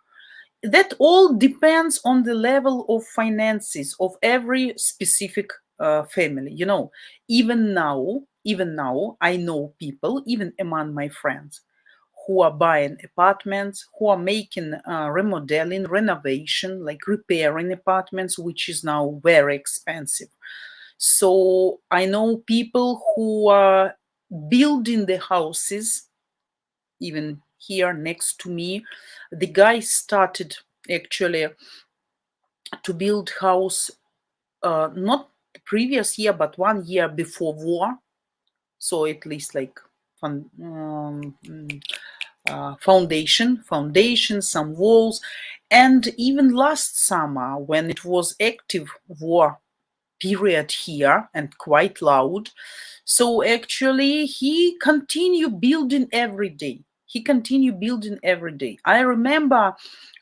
That all depends on the level of finances of every specific family. Even now, I know people, even among my friends, who are buying apartments, who are making remodeling, renovation, like repairing apartments, which is now very expensive. So I know people who are building the houses, even here next to me. The guy started actually to build house not the previous year, but 1 year before war. So at least like foundation, some walls. And even last summer, when it was active war period here and quite loud, so actually he continued building every day. I remember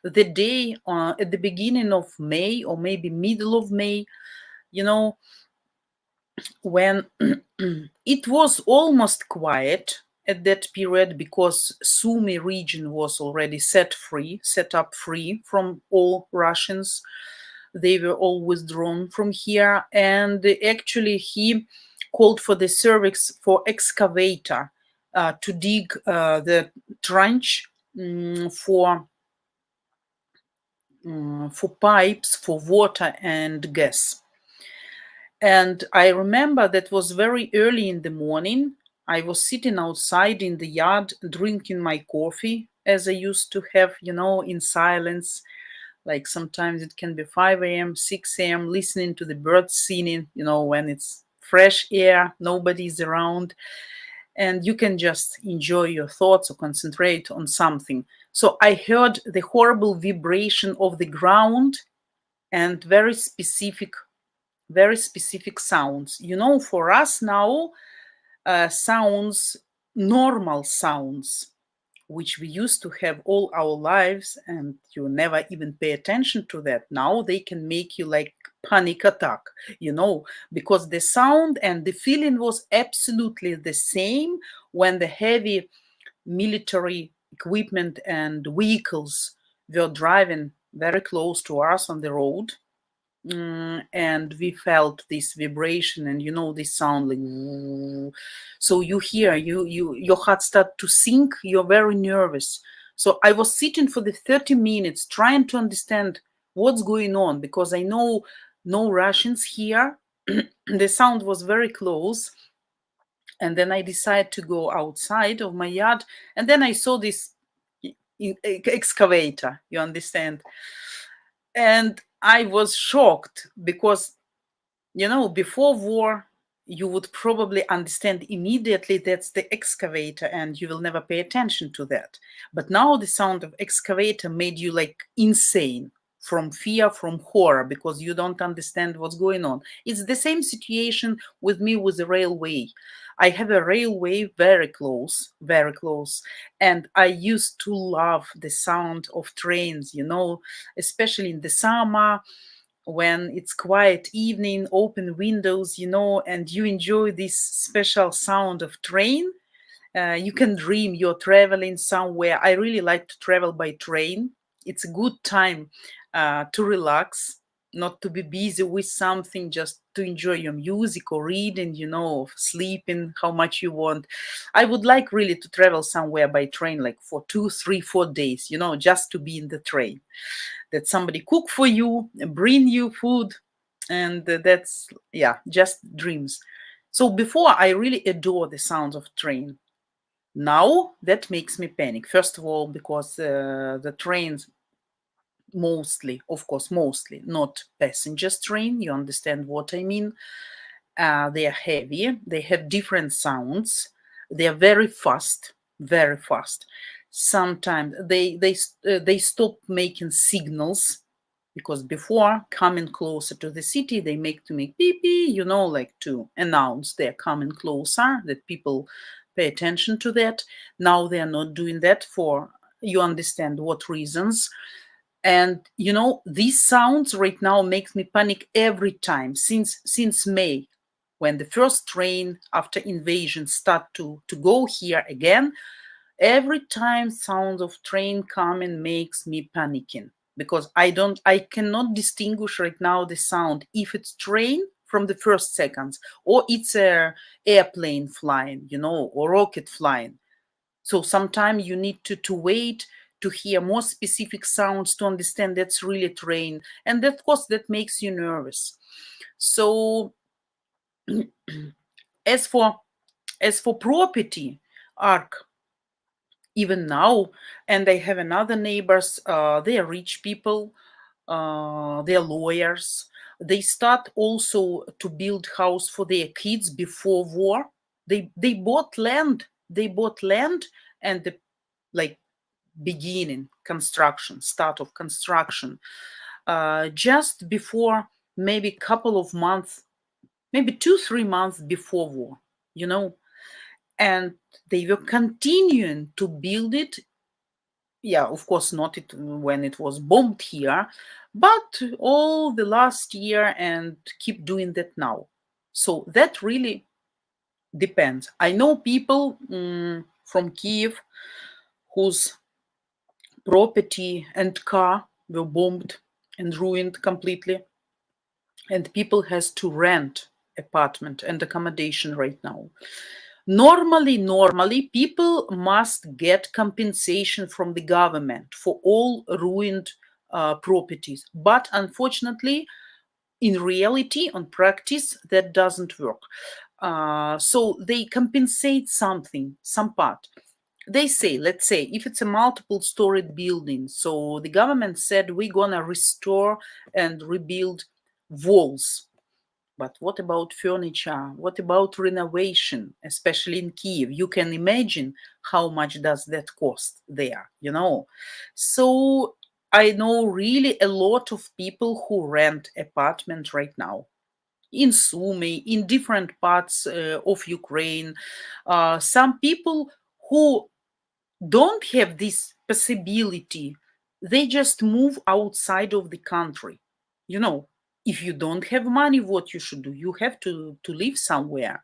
the day at the beginning of May, or maybe middle of May, you know, when it was almost quiet at that period, because Sumy region was already set up free from all Russians. They were all withdrawn from here, and actually he called for the service for excavator to dig the trench for pipes for water and gas. And I remember that was very early in the morning. I was sitting outside in the yard drinking my coffee, as I used to have, in silence. Like sometimes it can be 5 a.m., 6 a.m., listening to the birds singing, when it's fresh air, nobody's around, and you can just enjoy your thoughts or concentrate on something. So I heard the horrible vibration of the ground and very specific sounds. For us now, sounds, normal sounds, which we used to have all our lives, and you never even pay attention to that. Now they can make you like panic attack, because the sound and the feeling was absolutely the same when the heavy military equipment and vehicles were driving very close to us on the road. And we felt this vibration, and this sound like so you hear your heart start to sink, you're very nervous. So I was sitting for the 30 minutes trying to understand what's going on, because I know no Russians here. The sound was very close, and then I decided to go outside of my yard, and then I saw this excavator, you understand. And I was shocked because, before war, you would probably understand immediately that's the excavator and you will never pay attention to that. But now the sound of excavator made you like insane from fear, from horror, because you don't understand what's going on. It's the same situation with me with the railway. I have a railway very close, and I used to love the sound of trains, especially in the summer when it's quiet evening, open windows, and you enjoy this special sound of train. You can dream you're traveling somewhere. I really like to travel by train. It's a good time to relax. not to be busy with something, just to enjoy your music or reading, or sleeping how much you want. I would like really to travel somewhere by train, like for 2, 3, 4 days, just to be in the train, that somebody cook for you, bring you food, and that's, yeah, just dreams. So before, I really adore the sounds of train. Now that makes me panic. First of all, because the trains mostly, of course, mostly not passengers train. You understand what I mean? They are heavy. They have different sounds. They are very fast, very fast. Sometimes they stop making signals, because before coming closer to the city, they make beep beep, like to announce they're coming closer, that people pay attention to that. Now they are not doing that for, you understand what reasons. And these sounds right now makes me panic every time, since May, when the first train after invasion start to go here again. Every time sound of train coming makes me panicking, because I cannot distinguish right now the sound, if it's train from the first seconds, or it's a airplane flying, or rocket flying. So sometimes you need to wait to hear more specific sounds to understand that's really train. And of course, that makes you nervous. So as for property, ARC, even now, and I have another neighbors, they are rich people, they are lawyers. They start also to build house for their kids before war. They bought land. And like beginning construction, start of construction, just before, maybe couple of months, maybe 2, 3 months before war, and they were continuing to build it. Yeah, of course, not when it was bombed here, but all the last year, and keep doing that now. So that really depends. I know people from Kiev whose property and car were bombed and ruined completely, and people has to rent apartment and accommodation right now. Normally people must get compensation from the government for all ruined properties, but unfortunately, in reality, on practice, that doesn't work. So they compensate something, some part. They say, let's say, if it's a multiple storied building, so the government said we're gonna restore and rebuild walls. But what about furniture? What about renovation, especially in Kiev? You can imagine how much does that cost there, So I know really a lot of people who rent apartment right now in Sumy, in different parts of Ukraine. Some people who don't have this possibility, they just move outside of the country. If you don't have money, what you should do? You have to live somewhere.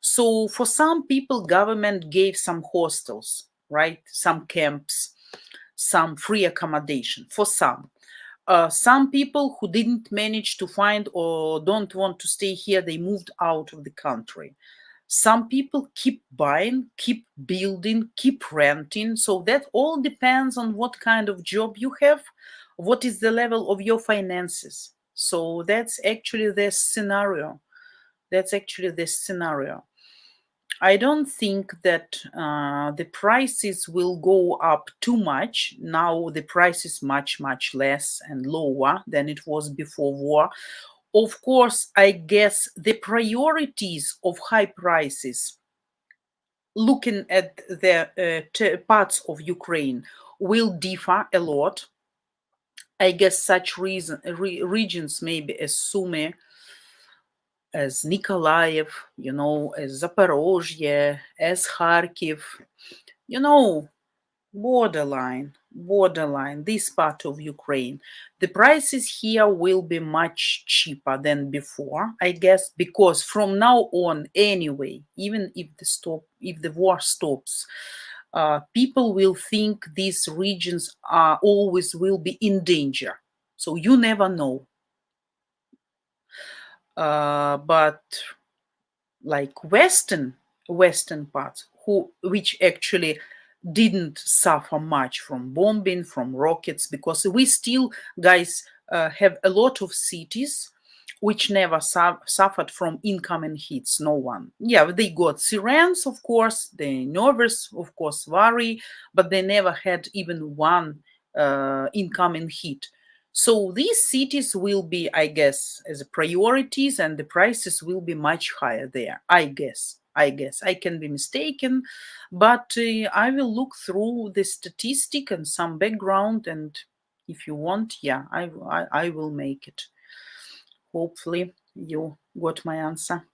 So for some people, government gave some hostels, right? Some camps, some free accommodation for some. Some people who didn't manage to find or don't want to stay here, they moved out of the country. Some people keep buying, keep building, keep renting. So that all depends on what kind of job you have, what is the level of your finances. So that's actually the scenario. I don't think that the prices will go up too much. Now the price is much, much less and lower than it was before war. Of course, I guess the priorities of high prices, looking at the parts of Ukraine, will differ a lot. I guess such regions, maybe as Sumy, as Nikolaev, as Zaporozhye, as Kharkiv, you know, borderline, this part of Ukraine. The prices here will be much cheaper than before, I guess, because from now on, anyway, even if the war stops, people will think these regions are always will be in danger. So you never know. But like Western parts, which actually didn't suffer much from bombing, from rockets, because we still, guys, have a lot of cities which never suffered from incoming hits. No one. Yeah, they got sirens, of course. They nervous, of course, worry, but they never had even one incoming hit. So these cities will be, I guess, as priorities, and the prices will be much higher there. I guess. I can be mistaken, but I will look through the statistic and some background, and if you want, yeah, I will make it. Hopefully, you got my answer.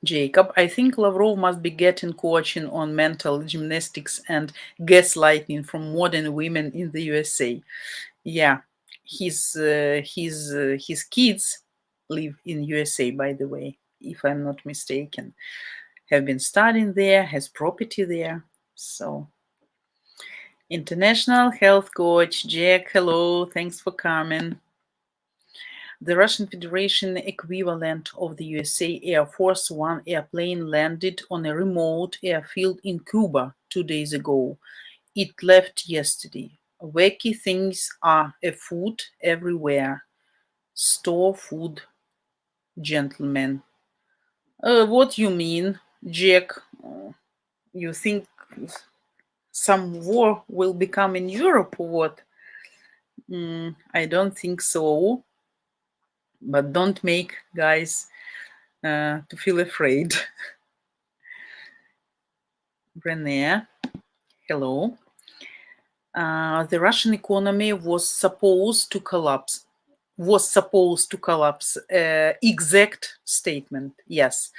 Jacob, I think Lavrov must be getting coaching on mental gymnastics and gaslighting from modern women in the USA. Yeah, his kids live in USA, by the way, if I'm not mistaken. Have been studying there, has property there. So, international health coach Jack, hello, thanks for coming. The Russian Federation equivalent of the USA Air Force One airplane landed on a remote airfield in Cuba 2 days ago. It left yesterday. Wacky things are afoot everywhere. Store food, gentlemen. What you mean, Jack? You think some war will become in Europe or what? I don't think so. But don't make guys to feel afraid. Brené, hello. The Russian economy was supposed to collapse. Exact statement. Yes.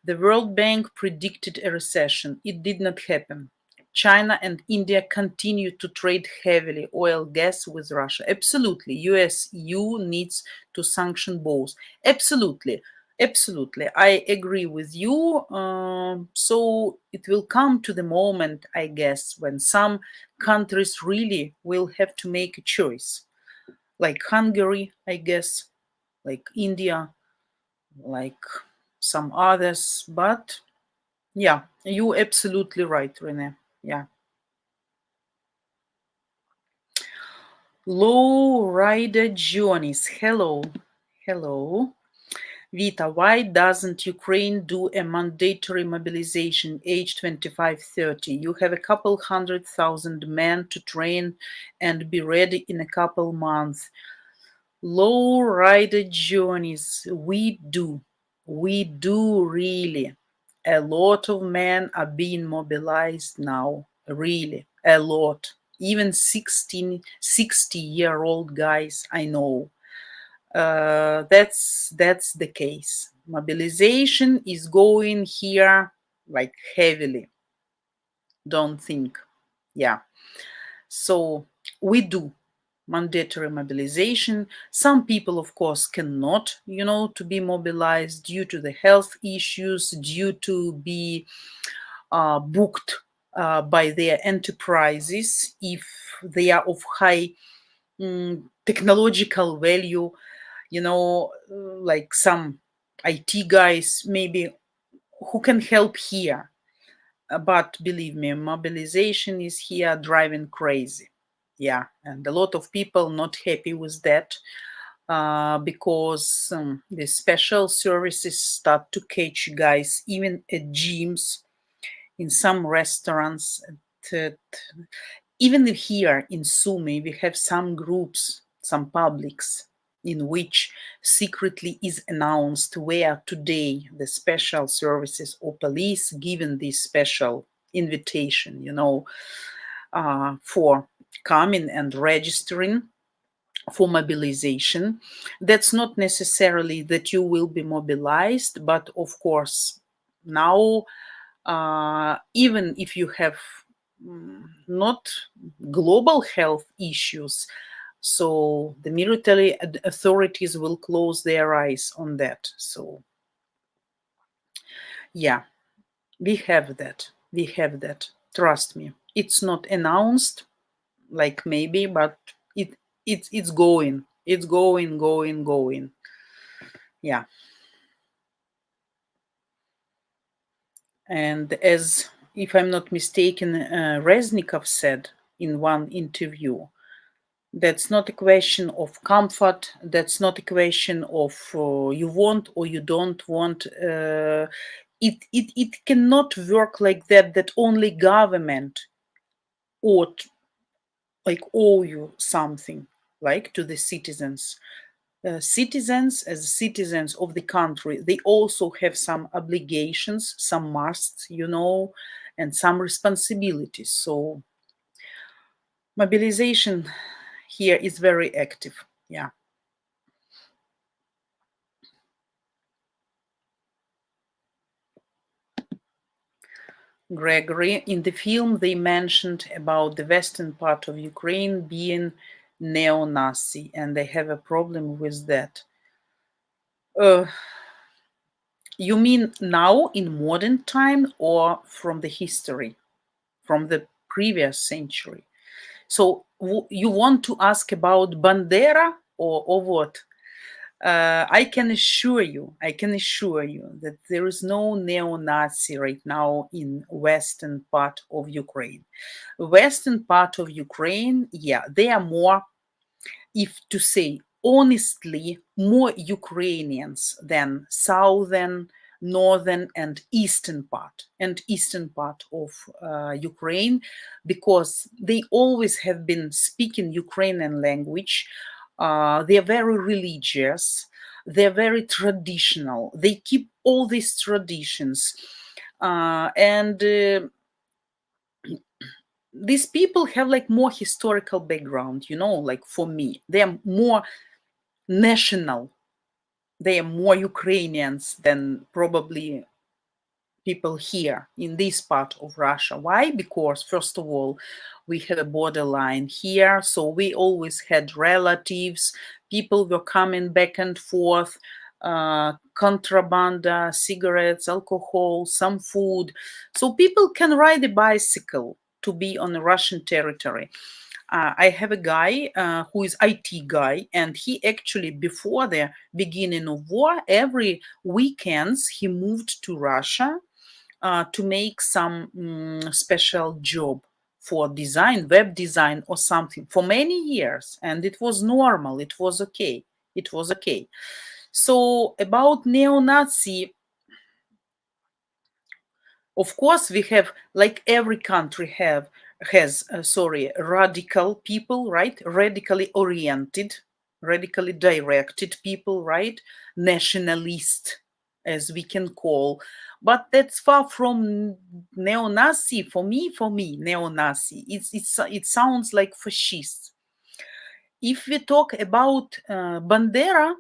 The World Bank predicted a recession. It did not happen. China and India continue to trade heavily oil, gas with Russia. Absolutely. US, EU needs to sanction both. Absolutely. Absolutely. I agree with you. So it will come to the moment, I guess, when some countries really will have to make a choice. Like Hungary, I guess, like India, like some others. But yeah, you're absolutely right, Rene. Yeah. Low Rider Jonis. Hello. Hello. Vita, why doesn't Ukraine do a mandatory mobilization age 25-30? You have a couple 100,000 men to train and be ready in a couple months. Low Rider Jonis, we do. We do really. A lot of men are being mobilized now. Really, a lot. Even 60-year-old guys, I know. That's the case. Mobilization is going here like heavily. Don't think. Yeah. So we do mandatory mobilization. Some people, of course, cannot, to be mobilized due to the health issues, due to be booked by their enterprises if they are of high technological value, like some IT guys maybe who can help here. But believe me, mobilization is here driving crazy. Yeah, and a lot of people not happy with that because the special services start to catch guys even at gyms, in some restaurants. Even here in Sumy, we have some groups, some publics, in which secretly is announced where today the special services or police given this special invitation, for coming and registering for mobilization. That's not necessarily that you will be mobilized, but of course, now, even if you have not global health issues, so the military authorities will close their eyes on that. So yeah, we have that. Trust me. It's not announced, like maybe, but it's going. It's going. Yeah. And as, if I'm not mistaken, Reznikov said in one interview, that's not a question of comfort. That's not a question of you want or you don't want. It cannot work like that. That only government ought, like, owe you something, like, to the citizens. Citizens, as citizens of the country, they also have some obligations, some musts, and some responsibilities. So mobilization here is very active. Yeah. Gregory, in the film, they mentioned about the western part of Ukraine being neo-Nazi, and they have a problem with that. You mean now in modern time or from the history, from the previous century? So you want to ask about Bandera or what? I can assure you that there is no neo-Nazi right now in western part of Ukraine. Western part of Ukraine, yeah, they are more, if to say honestly, more Ukrainians than southern, northern, and eastern part of Ukraine, because they always have been speaking Ukrainian language. They are very religious. They're very traditional. They keep all these traditions, and these people have like more historical background. Like for me, they are more national. They are more Ukrainians than probably people here in this part of Russia. Why? Because, first of all, we have a borderline here, so we always had relatives. People were coming back and forth, contraband, cigarettes, alcohol, some food. So people can ride a bicycle to be on the Russian territory. I have a guy who is IT guy, and he actually, before the beginning of war, every weekends he moved to Russia to make some special job for design, web design or something for many years, and it was normal. It was okay. So about neo-Nazi, of course, we have, like every country has radical people, right? Radically oriented, radically directed people, right? Nationalist, as we can call. But that's far from neo-Nazi. For me, neo-Nazi, it sounds like fascist. If we talk about Bandera,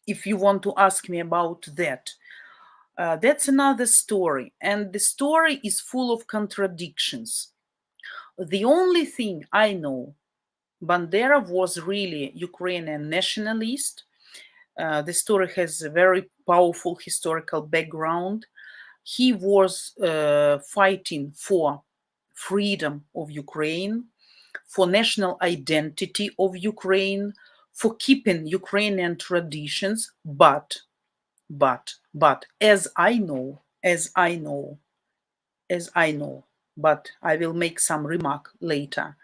if you want to ask me about that, that's another story. And the story is full of contradictions. The only thing I know, Bandera was really Ukrainian nationalist. The story has a very powerful historical background. He was fighting for freedom of Ukraine, for national identity of Ukraine, for keeping Ukrainian traditions, but as I know, but I will make some remark later.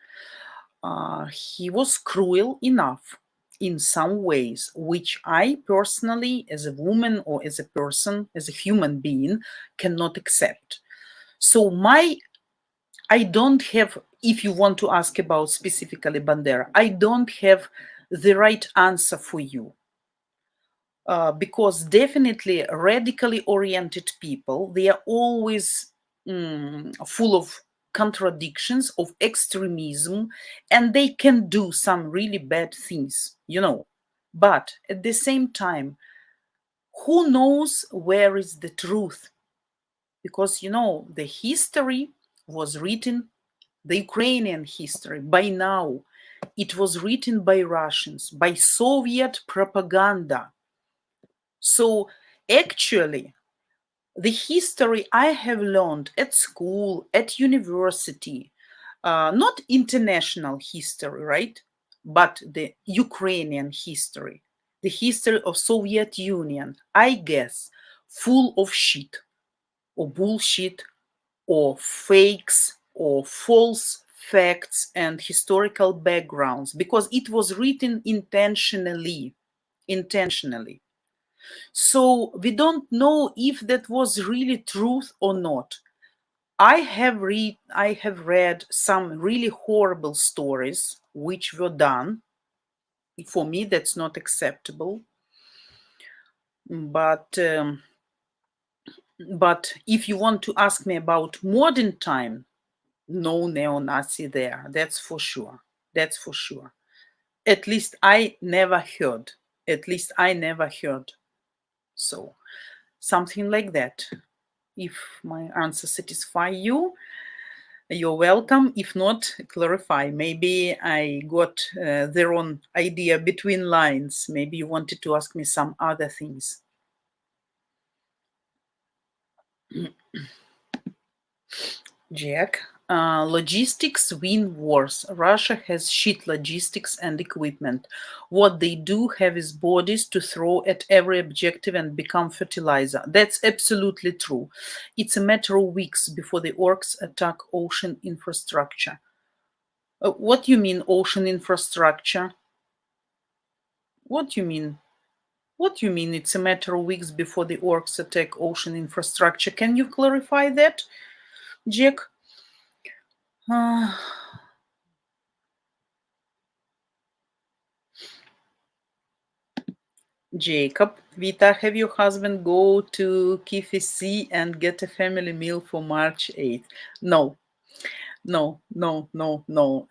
He was cruel enough in some ways, which I personally, as a woman or as a person, as a human being, cannot accept. So I don't have, if you want to ask about specifically Bandera, I don't have the right answer for you. Because definitely radically oriented people, they are always full of contradictions, of extremism, and they can do some really bad things, But at the same time, who knows where is the truth? Because, the history was written, the Ukrainian history, by now, it was written by Russians, by Soviet propaganda. So actually, the history I have learned at school, at university, not international history, right? but the Ukrainian history, the history of Soviet Union, I guess, full of shit or bullshit or fakes or false facts and historical backgrounds, because it was written intentionally. So we don't know if that was really truth or not. I have read some really horrible stories which were done. For me, that's not acceptable. But if you want to ask me about modern time, no neo-Nazi there. That's for sure. That's for sure. At least I never heard. So something like that. If my answer satisfy you, you're welcome. If not, clarify. Maybe I got the wrong idea between lines. Maybe you wanted to ask me some other things. Jack, logistics win wars. Russia has shit logistics and equipment. What they do have is bodies to throw at every objective and become fertilizer. That's absolutely true. It's a matter of weeks before the orcs attack ocean infrastructure. What do you mean, ocean infrastructure? What do you mean? What do you mean it's a matter of weeks before the orcs attack ocean infrastructure? Can you clarify that, Jack? Jacob, Vita, have your husband go to KFC and get a family meal for March 8th. No, no.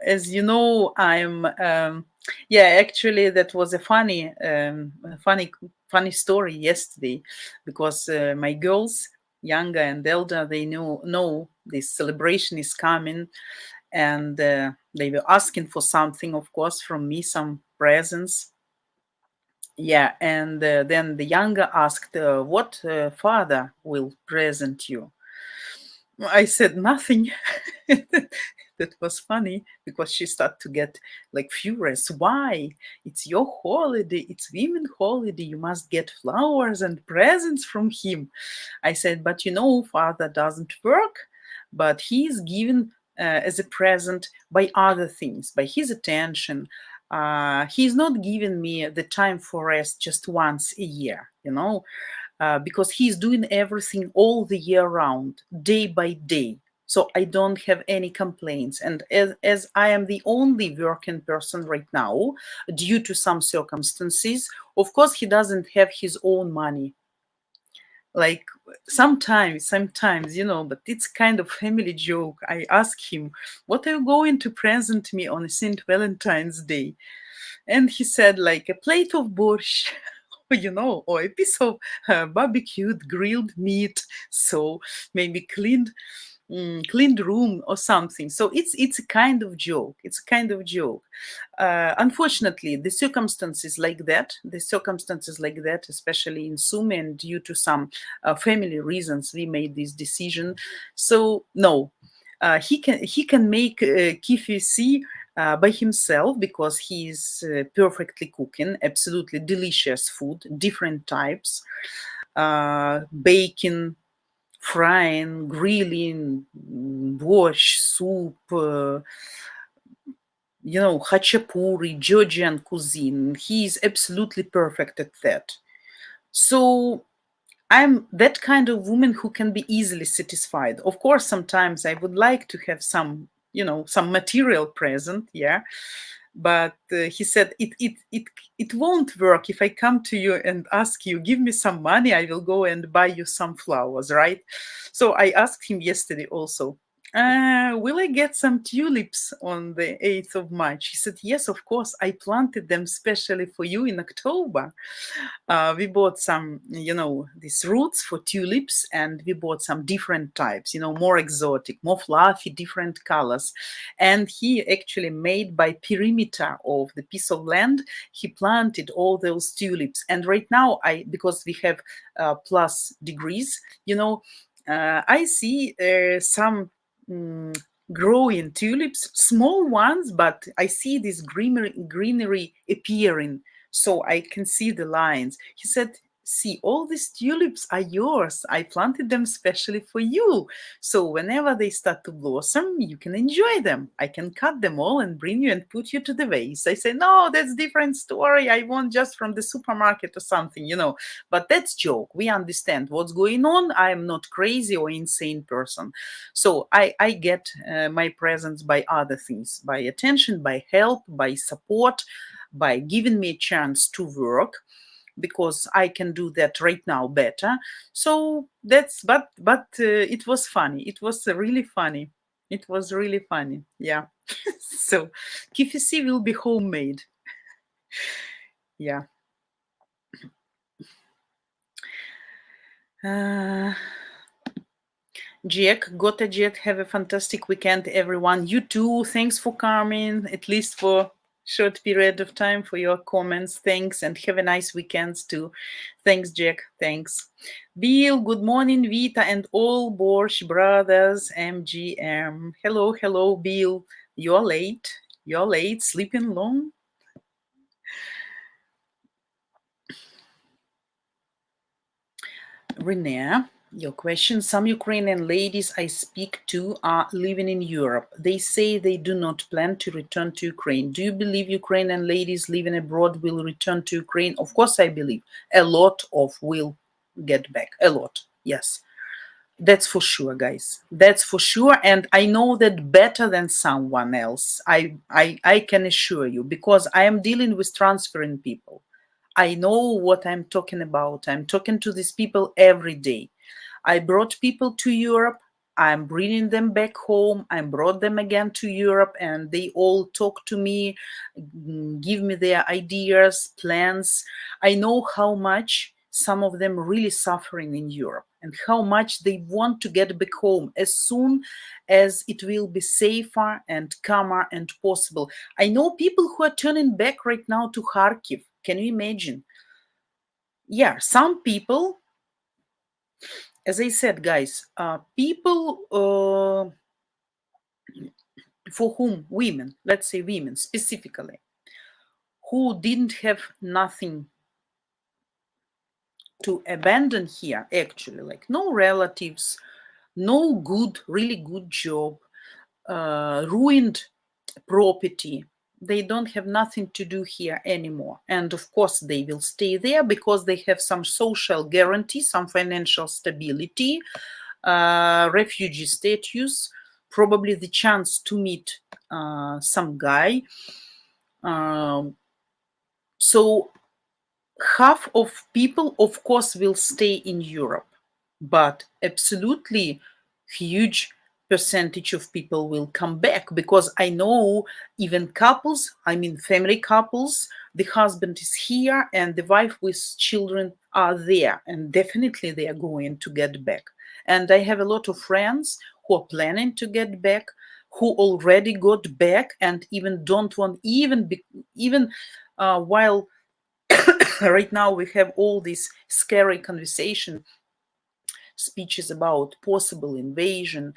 As you know, actually that was a funny story yesterday, because my girls, younger and elder, they know this celebration is coming, and they were asking for something, of course, from me, some presents. Yeah, and then the younger asked, what father will present you? I said nothing. That was funny, because she started to get like furious. Why? It's your holiday. It's women holiday. You must get flowers and presents from him. I said, but father doesn't work, but he's given as a present by other things, by his attention. He's not giving me the time for rest just once a year, because he's doing everything all the year round, day by day. So I don't have any complaints. And as I am the only working person right now, due to some circumstances, of course, he doesn't have his own money. Like sometimes, but it's kind of family joke. I ask him, what are you going to present me on St. Valentine's Day? And he said, like a plate of borscht, or a piece of barbecued grilled meat. So maybe cleaned room or something. So it's a kind of joke. Unfortunately, the circumstances like that, especially in Sumy, and due to some family reasons, we made this decision. So no, he can make KFC by himself, because he's perfectly cooking absolutely delicious food, different types, baking, frying, grilling, borscht, soup, hachapuri, Georgian cuisine. He is absolutely perfect at that. So I'm that kind of woman who can be easily satisfied. Of course, sometimes I would like to have some material present, yeah. But he said it won't work if I come to you and ask you, give me some money, I will go and buy you some flowers, right? So I asked him yesterday also, will I get some tulips on the 8th of March? He said, yes, of course. I planted them specially for you in October. We bought some, these roots for tulips, and we bought some different types, more exotic, more fluffy, different colors. And he actually made by perimeter of the piece of land, he planted all those tulips. And right now, because we have plus degrees, I see some growing tulips, small ones, but I see this greenery appearing, so I can see the lines. He said, see, all these tulips are yours. I planted them specially for you. So whenever they start to blossom, you can enjoy them. I can cut them all and bring you and put you to the vase. I say, no, that's different story. I want just from the supermarket or something, you know. But that's joke. We understand what's going on. I am not crazy or insane person. So I get my presents by other things, by attention, by help, by support, by giving me a chance to work, because I can do that right now better. So that's, but it was funny. It was really funny. It was really funny. Yeah. So KFC will be homemade. Yeah. Jack, got a Jack. Have a fantastic weekend, everyone. You too. Thanks for coming, at least for short period of time, for your comments. Thanks, and have a nice weekend too. Thanks, Jack. Thanks. Bill, good morning, Vita and all Borsch brothers, MGM. Hello, hello, Bill. You're late. You're late. Sleeping long? Renee, your question. Some Ukrainian ladies I speak to are living in Europe. They say they do not plan to return to Ukraine. Do you believe Ukrainian ladies living abroad will return to Ukraine? Of course, I believe. A lot of will get back. A lot. Yes. That's for sure, guys. That's for sure. And I know that better than someone else. I can assure you, because I am dealing with transferring people. I know what I'm talking about. I'm talking to these people every day. I brought people to Europe. I'm bringing them back home. I brought them again to Europe, and they all talk to me, give me their ideas, plans. I know how much some of them really suffering in Europe and how much they want to get back home as soon as it will be safer and calmer and possible. I know people who are turning back right now to Kharkiv. Can you imagine? Yeah, some people, as I said, guys, people for whom women, let's say women specifically, who didn't have nothing to abandon here, actually, like no relatives, no good, really good job, ruined property. They don't have nothing to do here anymore. And of course, they will stay there because they have some social guarantee, some financial stability, refugee status, probably the chance to meet some guy. So half of people, of course, will stay in Europe, but absolutely huge percentage of people will come back, because I know even couples, I mean family couples, the husband is here and the wife with children are there, and definitely they are going to get back. And I have a lot of friends who are planning to get back, who already got back and even don't want, even while right now we have all these scary conversation speeches about possible invasion.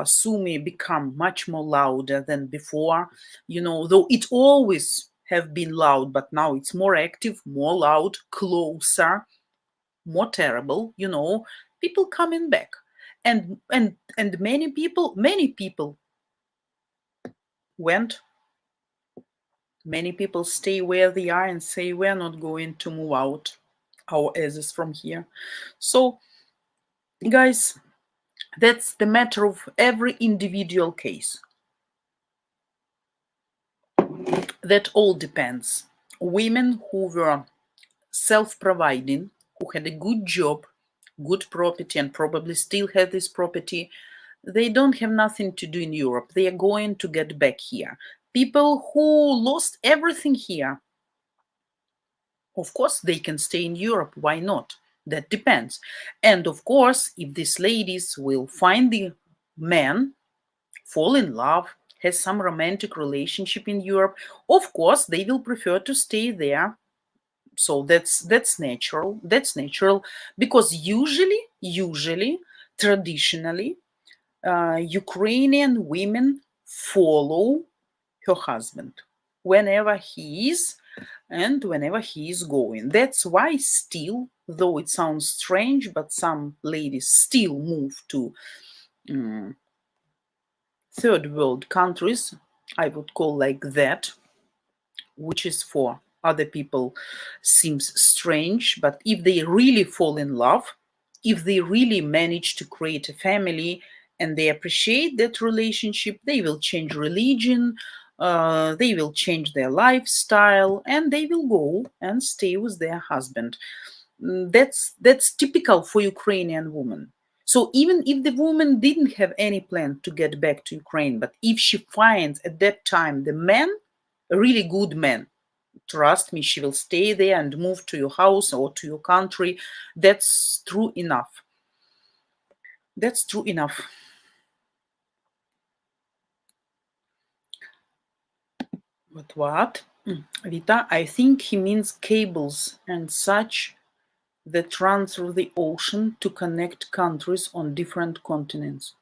Sumi become much more louder than before, you know, though it always have been loud, but now it's more active, more loud, closer, more terrible, you know, people coming back. And many people went. Many people stay where they are and say, we're not going to move out our asses from here. So, guys, that's the matter of every individual case. That all depends. Women who were self-providing, who had a good job, good property, and probably still have this property, they don't have nothing to do in Europe. They are going to get back here. People who lost everything here, of course, they can stay in Europe. Why not? That depends. And of course, if these ladies will find the man, fall in love, has some romantic relationship in Europe, of course, they will prefer to stay there. So that's natural. That's natural, because usually, traditionally, Ukrainian women follow her husband whenever he is and whenever he is going. That's why still, though it sounds strange, but some ladies still move to third world countries, I would call like that, which is for other people seems strange, but if they really fall in love, if they really manage to create a family and they appreciate that relationship, they will change religion, they will change their lifestyle, and they will go and stay with their husband. That's typical for Ukrainian women. So even if the woman didn't have any plan to get back to Ukraine, but if she finds at that time the man, a really good man, trust me, she will stay there and move to your house or to your country. That's true enough. That's true enough. But what? Vita, I think he means cables and such that run through the ocean to connect countries on different continents.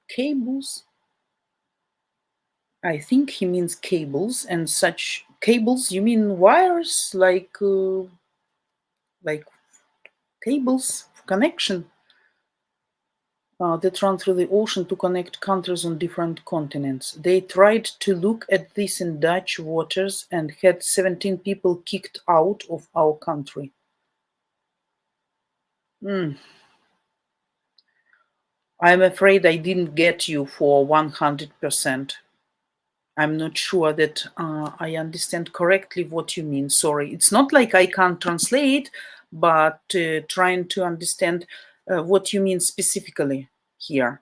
Cables? I think he means cables and such. Cables, you mean wires, like cables connection that run through the ocean to connect countries on different continents. They tried to look at this in Dutch waters and had 17 people kicked out of our country. I'm afraid I didn't get you for 100%. I'm not sure that I understand correctly what you mean. Sorry. It's not like I can't translate, but trying to understand what you mean specifically here.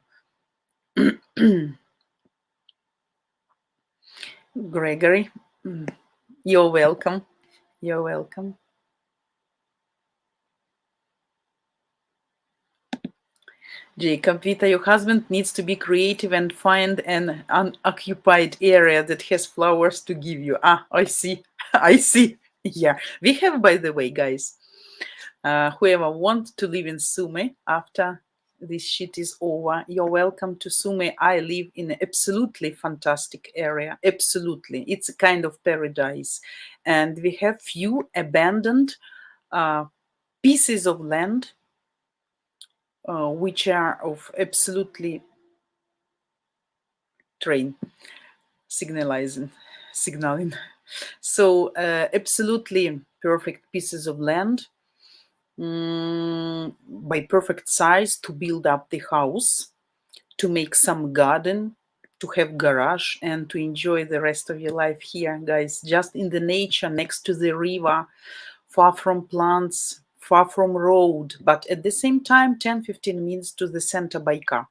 Gregory, you're welcome. You're welcome. Jacob, Vita, your husband needs to be creative and find an unoccupied area that has flowers to give you. Ah, I see. I see. Yeah. We have, by the way, guys, whoever wants to live in Sume after this shit is over, you're welcome to Sume. I live in an absolutely fantastic area. Absolutely. It's a kind of paradise. And we have few abandoned pieces of land which are of absolutely signaling. So absolutely perfect pieces of land by perfect size to build up the house, to make some garden, to have garage, and to enjoy the rest of your life here, guys, just in the nature, next to the river, far from plants, far from road, but at the same time 10-15 minutes to the center by car.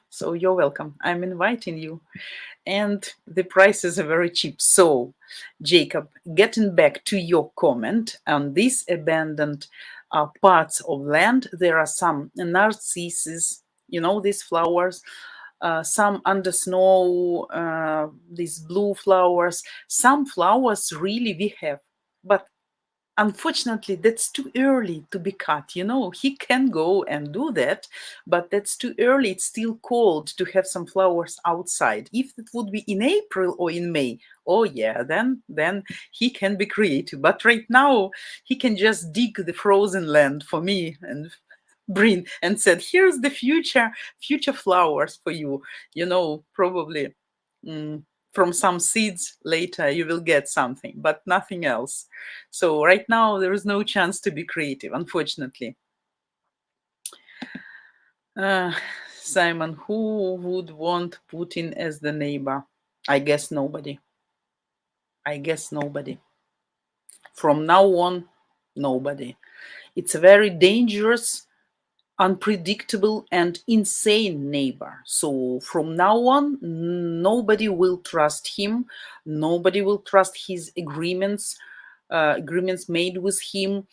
So you're welcome. I'm inviting you. And the prices are very cheap. So, Jacob, getting back to your comment on these abandoned parts of land, there are some narcissus, you know, these flowers, some under snow, these blue flowers, some flowers really we have, but unfortunately that's too early to be cut. You know, he can go and do that, but that's too early. It's still cold to have some flowers outside. If it would be in April or in May, oh yeah, then he can be creative. But right now he can just dig the frozen land for me and bring and said, here's the future flowers for you. You know, probably from some seeds later you will get something, but nothing else. So right now there is no chance to be creative, unfortunately. Simon, who would want Putin as the neighbor? I guess nobody. From now on, nobody. It's a very dangerous, unpredictable and insane neighbor. So from now on, nobody will trust him. Nobody will trust his agreements made with him,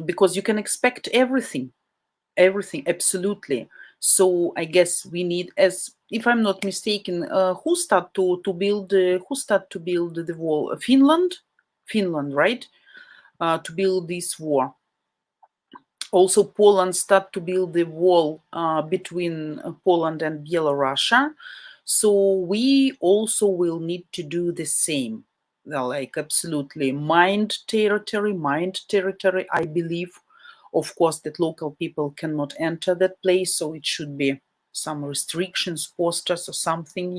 because you can expect everything, absolutely. So I guess we need, as if I'm not mistaken, who start to build the wall? Finland, right? To build this wall. Also, Poland start to build the wall between Poland and Belarus. So we also will need to do the same. Like absolutely mined territory. I believe, of course, that local people cannot enter that place, so it should be some restrictions, posters or something,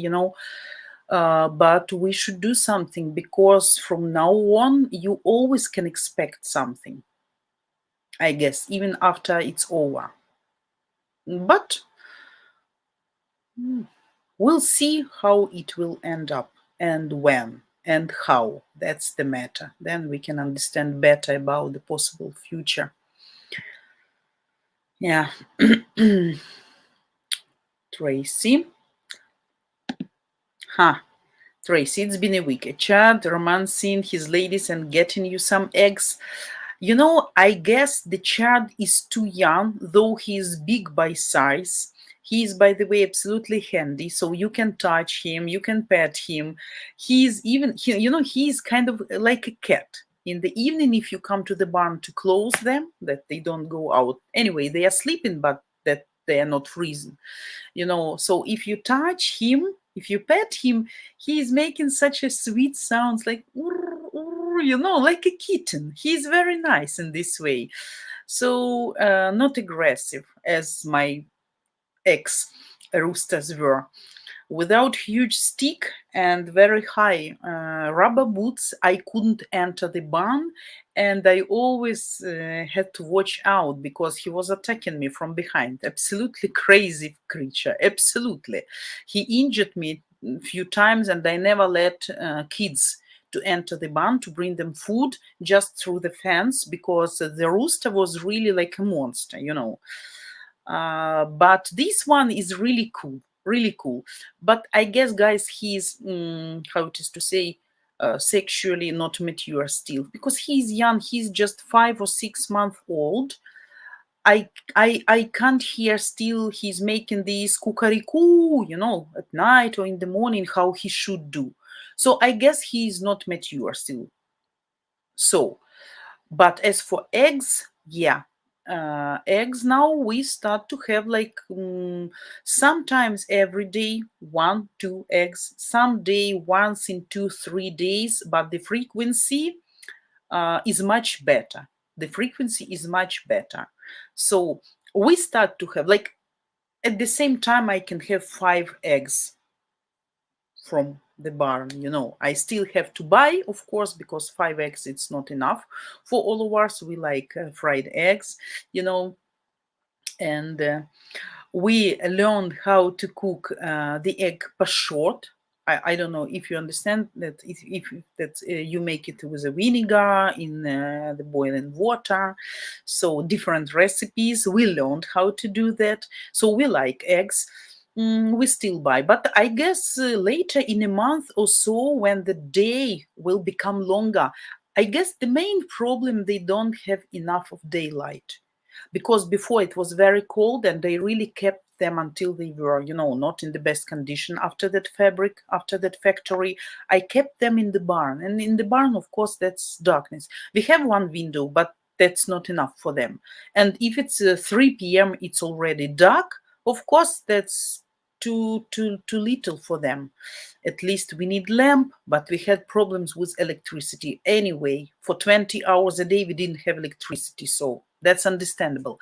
but we should do something, because from now on, you always can expect something, I guess, even after it's over. But we'll see how it will end up and when and how. That's the matter. Then we can understand better about the possible future. Yeah. Tracy. Huh. Tracy, it's been a week. A Chad romancing his ladies and getting you some eggs. I guess the child is too young, though he is big by size. He is, by the way, absolutely handy, so you can touch him, you can pet him. He is kind of like a cat. In the evening, if you come to the barn to close them, that they don't go out. Anyway, they are sleeping, but that they are not freezing. So if you touch him, if you pet him, he is making such a sweet sounds, like like a kitten. He's very nice in this way. So not aggressive as my ex roosters were. Without huge stick and very high rubber boots, I couldn't enter the barn, and I always had to watch out because he was attacking me from behind. Absolutely crazy creature. Absolutely. He injured me a few times, and I never let kids to enter the barn to bring them food just through the fence, because the rooster was really like a monster. But this one is really cool, really cool. But I guess, guys, he's how it is to say, sexually not mature still, because he's young. He's just 5 or 6 months old. I can't hear still. He's making this kukariku, at night or in the morning, how he should do. So I guess he's not mature still. So, but as for eggs, yeah, eggs now we start to have like sometimes every day 1, 2 eggs, some day once in 2, 3 days, but the frequency is much better. The frequency is much better. So we start to have like at the same time I can have 5 eggs from the barn. I still have to buy, of course, because 5 eggs it's not enough for all of us. We like fried eggs, and we learned how to cook the egg pashot. I don't know if you understand that, if that you make it with a vinegar in the boiling water. So different recipes. We learned how to do that. So we like eggs. We still buy, but I guess later in a month or so, when the day will become longer, I guess the main problem, they don't have enough of daylight, because before it was very cold and they really kept them until they were, not in the best condition. After that fabric, after that factory, I kept them in the barn, and in the barn, of course, that's darkness. We have one window, but that's not enough for them. And if it's 3 p.m., it's already dark. Of course, that's too little for them. At least we need lamp, but we had problems with electricity anyway. For 20 hours a day we didn't have electricity, so that's understandable.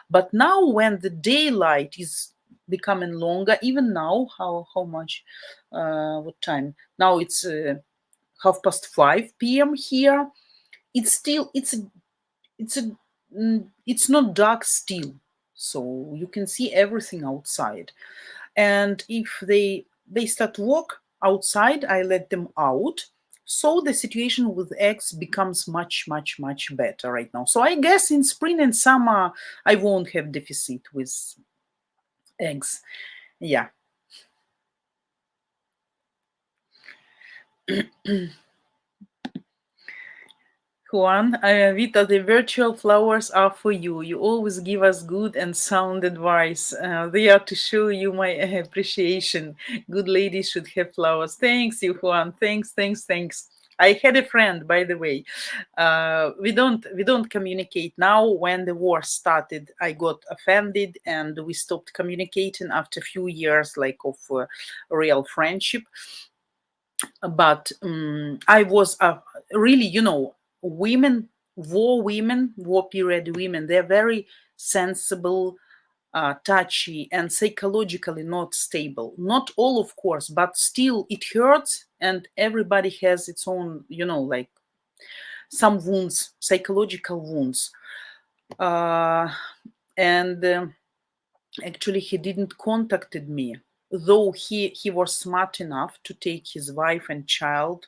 But now when the daylight is becoming longer, even now, how much, what time now? It's 5:30 p.m. here. It's still it's not dark still, so you can see everything outside. And if they start to walk outside, I let them out. So the situation with eggs becomes much, much, much better right now. So I guess in spring and summer, I won't have deficit with eggs. Yeah. Juan, Vita, the virtual flowers are for you. You always give us good and sound advice. They are to show you my appreciation. Good ladies should have flowers. Thanks you, Juan. Thanks, thanks, thanks. I had a friend, by the way. We don't communicate now. When the war started, I got offended, and we stopped communicating after a few years, like of real friendship. But I was really, women, war period women, they're very sensible, touchy, and psychologically not stable. Not all, of course, but still it hurts, and everybody has its own, like some wounds, psychological wounds. Uh, and Actually, he didn't contacted me, though he was smart enough to take his wife and child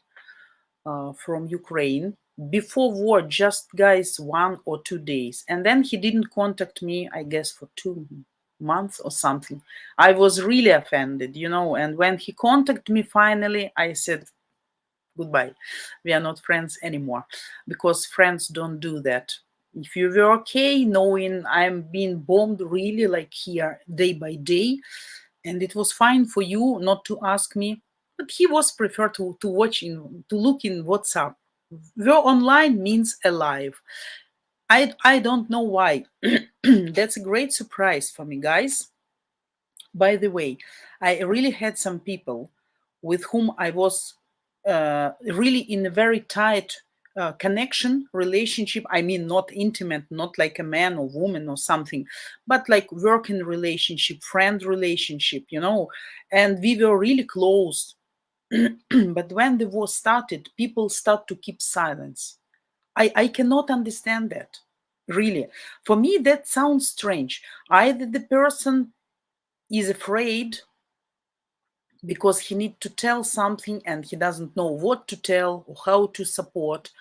from Ukraine before war, just guys 1 or 2 days, and then he didn't contact me, I guess, for 2 months or something. I was really offended, and when he contacted me finally, I said goodbye. We are not friends anymore, because friends don't do that. If you were okay knowing I'm being bombed really like here day by day, and it was fine for you not to ask me, but he was preferred to watch to look in WhatsApp. We're online means alive. I don't know why. That's a great surprise for me, guys. By the way, I really had some people with whom I was really in a very tight connection relationship. I mean, not intimate, not like a man or woman or something, but like working relationship, friend relationship, and we were really close. But when the war started, people start to keep silence. I cannot understand that. Really. For me, that sounds strange. Either the person is afraid because he needs to tell something and he doesn't know what to tell or how to support.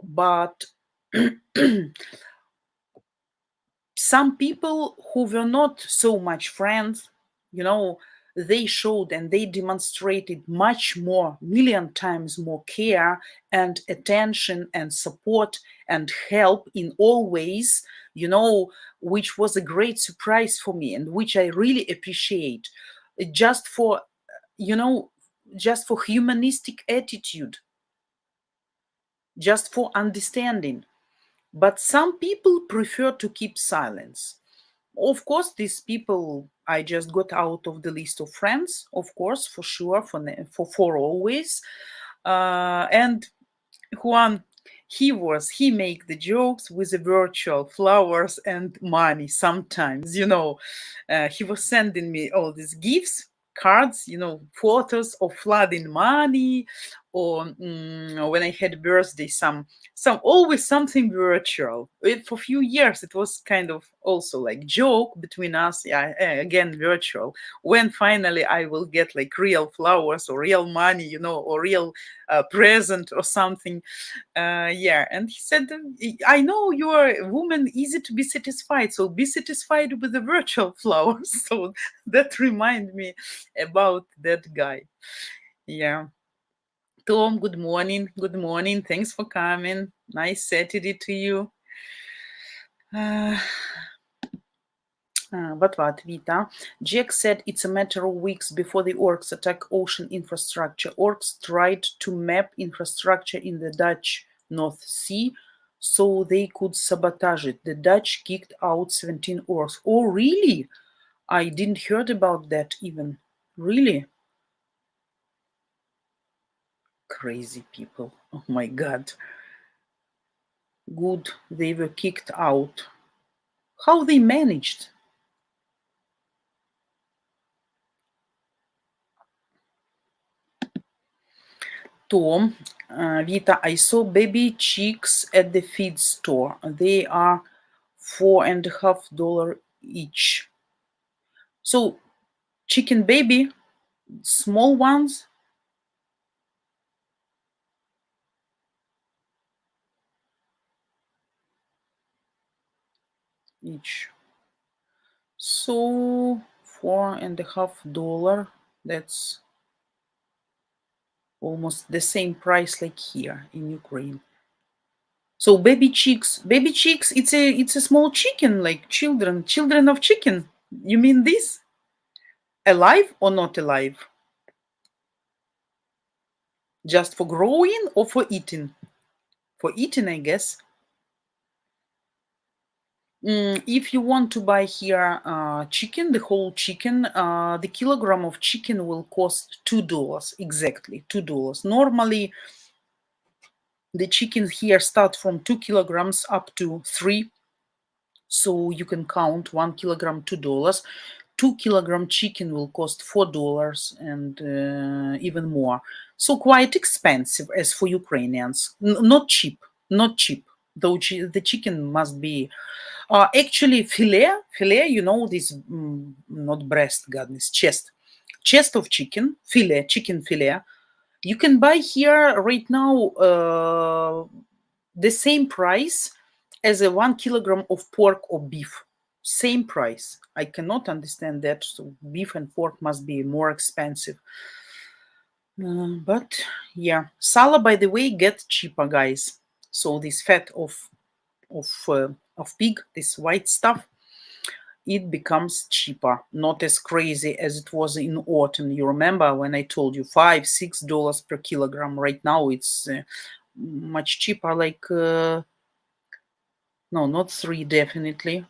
But some people who were not so much friends, they showed and they demonstrated much more, million times more care and attention and support and help in all ways, which was a great surprise for me and which I really appreciate. Just for, just for humanistic attitude, just for understanding. But some people prefer to keep silence. Of course, these people I just got out of the list of friends, of course, for sure, for always. And Juan, he make the jokes with the virtual flowers and money sometimes, he was sending me all these gifts, cards, photos of flooding money, or when I had birthday, some always something virtual. For a few years it was kind of also like joke between us. Yeah, again virtual. When finally I will get like real flowers or real money, or real present or something. Yeah, and he said, I know you are a woman, easy to be satisfied, so be satisfied with the virtual flowers. So that remind me about that guy. Yeah. Tom, good morning. Good morning. Thanks for coming. Nice Saturday to you. But what, Vita? Jack said it's a matter of weeks before the orcs attack ocean infrastructure. Orcs tried to map infrastructure in the Dutch North Sea so they could sabotage it. The Dutch kicked out 17 orcs. Oh, really? I didn't heard about that even. Really? Crazy people. Oh my God. Good, they were kicked out. How they managed? Tom, Vita, I saw baby chicks at the feed store. They are $4.50 each. So, chicken baby, small ones. Each. So, $4.50. That's almost the same price like here in Ukraine. So baby chicks, it's a small chicken, like children of chicken. You mean this? Alive or not alive? Just for growing or for eating? For eating, I guess. If you want to buy here chicken, the whole chicken, the kilogram of chicken will cost $2, exactly $2. Normally, the chicken here start from 2 kilograms up to 3. So you can count 1 kilogram, $2. 2 kilogram chicken will cost $4 and even more. So quite expensive as for Ukrainians. Not cheap, not cheap. Though the chicken must be actually filet. You know this, not breast, goodness, chest of chicken, chicken filet. You can buy here right now the same price as a 1 kilogram of pork or beef. Same price. I cannot understand that. So beef and pork must be more expensive. But yeah, sala, by the way, get cheaper, guys. So this fat of pig, this white stuff, it becomes cheaper, not as crazy as it was in autumn. You remember when I told you $5-6 per kilogram? Right now it's much cheaper, like no, not 3, definitely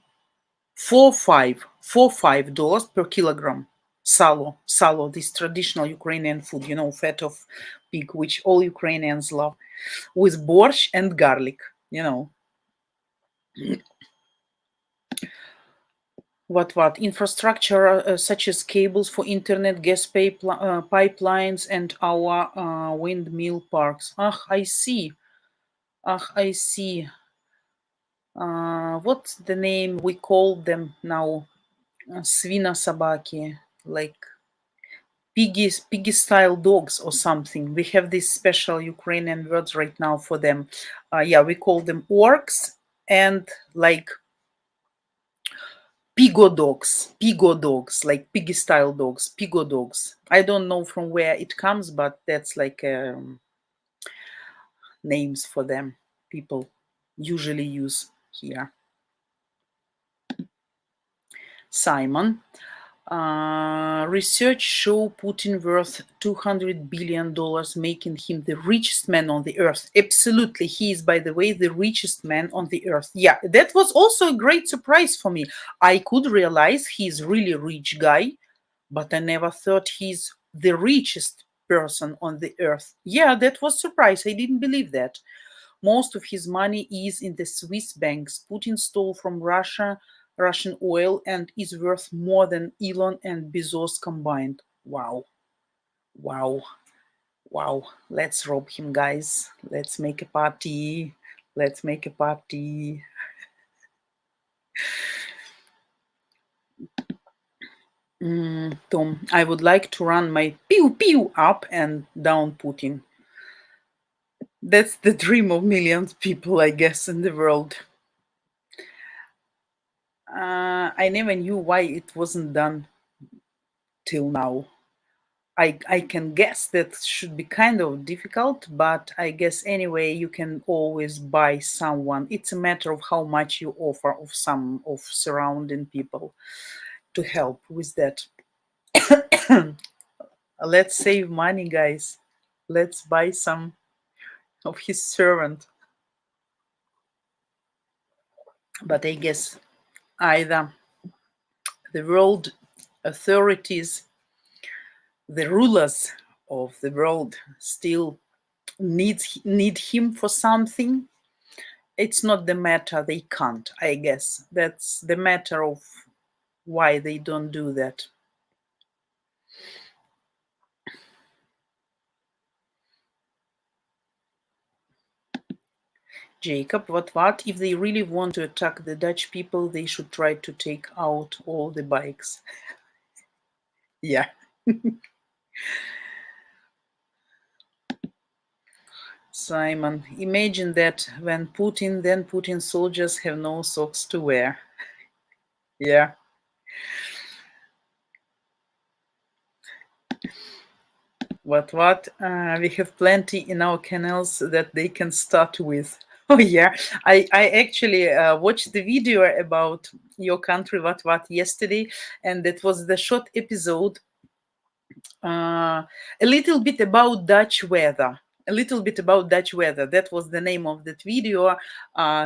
$4-5 per kilogram. Salo, this traditional Ukrainian food, you know, fat of pig, which all Ukrainians love, with borscht and garlic, you know. What infrastructure such as cables for internet, gas pipelines, and our windmill parks. I see. I see. What's the name we call them now? Svina sabaki, like piggy style dogs or something. We have these special Ukrainian words right now for them. Yeah, we call them orcs, and like pigo dogs, like piggy style dogs, pigo dogs. I don't know from where it comes, but that's like names for them people usually use here. Simon, research show Putin worth $200 billion, making him the richest man on the earth. Absolutely. He is, by the way, the richest man on the earth. Yeah, that was also a great surprise for me. I could realize he's really rich guy, but I never thought he's the richest person on the earth. Yeah, that was surprise. I didn't believe that. Most of his money is in the Swiss banks. Putin stole from Russian oil, and is worth more than Elon and Bezos combined. Wow. Let's rob him, guys. Let's make a party. Tom, I would like to run my pew pew up and down Putin. That's the dream of millions of people, I guess, in the world. I never knew why it wasn't done till now. I can guess that should be kind of difficult, but I guess anyway you can always buy someone. It's a matter of how much you offer of some of surrounding people to help with that. Let's save money, guys. Let's buy some of his servant. But I guess either the world authorities, the rulers of the world, still need him for something. It's not the matter they can't, I guess. That's the matter of why they don't do that. Jacob, what? If they really want to attack the Dutch people, they should try to take out all the bikes. Yeah. Simon, imagine that when Putin soldiers have no socks to wear. Yeah. What? We have plenty in our canals that they can start with. Oh yeah, I actually watched the video about your country, what yesterday, and that was the short episode, a little bit about Dutch weather. a little bit about Dutch weather. That was the name of that video.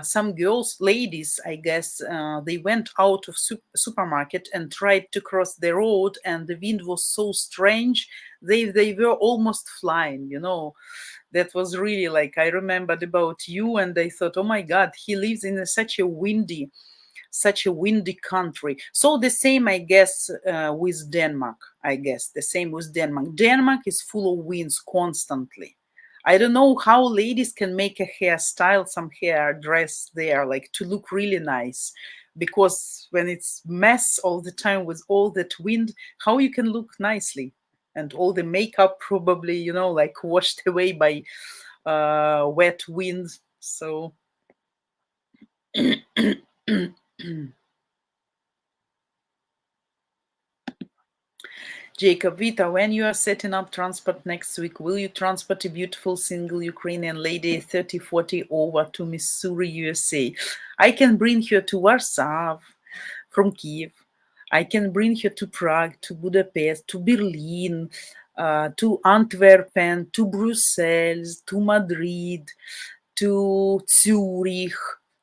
Some girls, ladies, I guess, they went out of supermarket and tried to cross the road, and the wind was so strange. They were almost flying, you know. That was really like, I remembered about you, and I thought, oh my God, he lives in such a windy country. So the same, I guess, with Denmark. I guess the same with Denmark. Denmark is full of winds constantly. I don't know how ladies can make a hairstyle, some hair dress there, like to look really nice. Because when it's mess all the time with all that wind, how you can look nicely? And all the makeup probably, you know, like washed away by wet winds. So Jacob, Vita, when you are setting up transport next week, will you transport a beautiful single Ukrainian lady 3040 over to Missouri, USA? I can bring her to Warsaw from Kiev. I can bring her to Prague, to Budapest, to Berlin, to Antwerpen, to Brussels, to Madrid, to Zurich,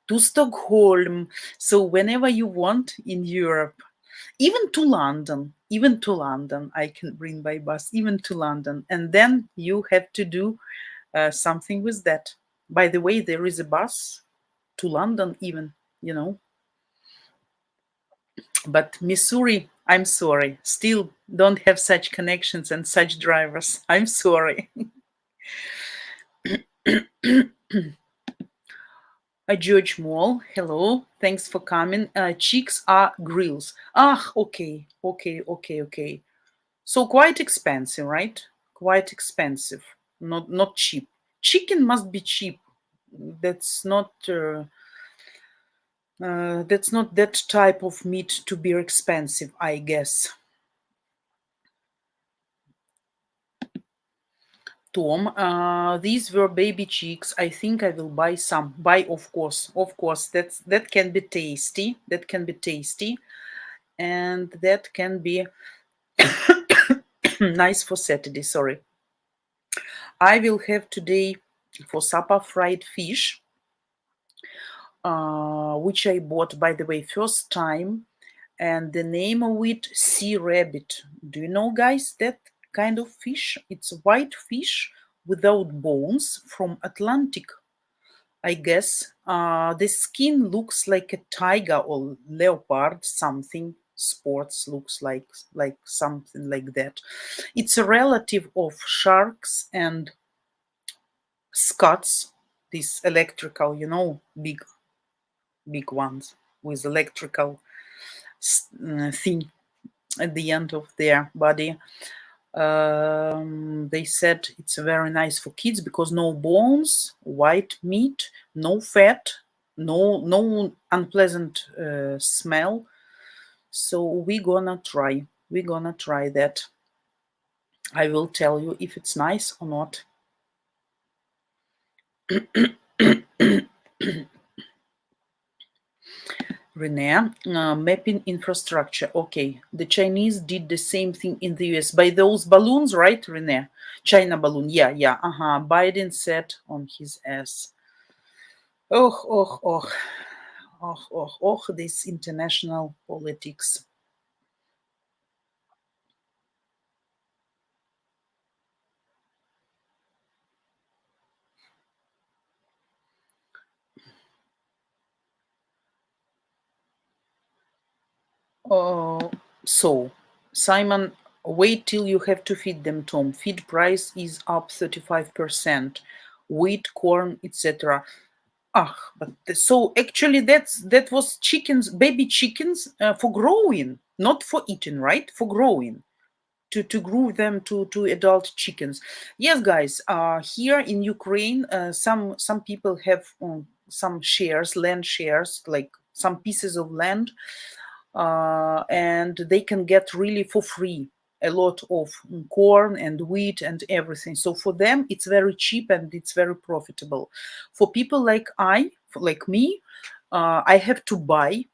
to Stockholm. So whenever you want in Europe, even to London, I can bring by bus, even to London. And then you have to do something with that. By the way, there is a bus to London even, you know. But Missouri, I'm sorry, still don't have such connections and such drivers. I'm sorry. George Mall, hello, thanks for coming. Chicks are grills. Ah, okay. So quite expensive, right? Quite expensive, not cheap. Chicken must be cheap. That's not that type of meat to be expensive, I guess. Tom, these were baby chicks. I think I will buy some. Buy, of course. That can be tasty. And that can be nice for Saturday. Sorry. I will have today for supper fried fish, which I bought, by the way, first time. And the name of it, sea rabbit. Do you know, guys, that kind of fish? It's a white fish without bones from Atlantic, I guess. The skin looks like a tiger or leopard, something. Sports looks like something like that. It's a relative of sharks and scuds, these electrical, you know, big ones with electrical thing at the end of their body. They said it's very nice for kids because no bones, white meat, no fat, no unpleasant smell. So we're gonna try that. I will tell you if it's nice or not. Renee, mapping infrastructure. Okay, the Chinese did the same thing in the US by those balloons, right, Renee? China balloon. Yeah. Biden said on his ass. Oh, this international politics. So, Simon, wait till you have to feed them, Tom. Feed price is up 35%. Wheat, corn, etc. But so actually that was chickens, baby chickens for growing, not for eating, right? For growing. To grow them to adult chickens. Yes, guys. Here in Ukraine, some people have some shares, land shares, like some pieces of land, and they can get really for free a lot of corn and wheat and everything. So for them, it's very cheap and it's very profitable. For people like me, I have to buy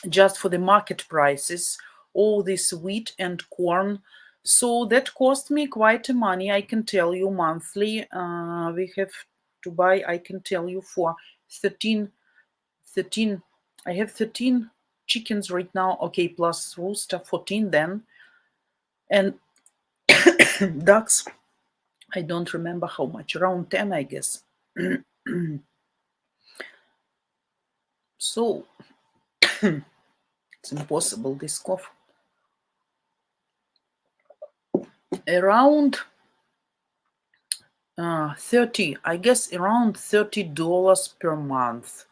just for the market prices all this wheat and corn. So that cost me quite a money, I can tell you, monthly. We have to buy, I can tell you, for 13, 13. I have 13 chickens right now. Okay, plus rooster, 14 then. And ducks, I don't remember how much, around 10, I guess. So it's impossible, this cough. Around 30, I guess around $30 per month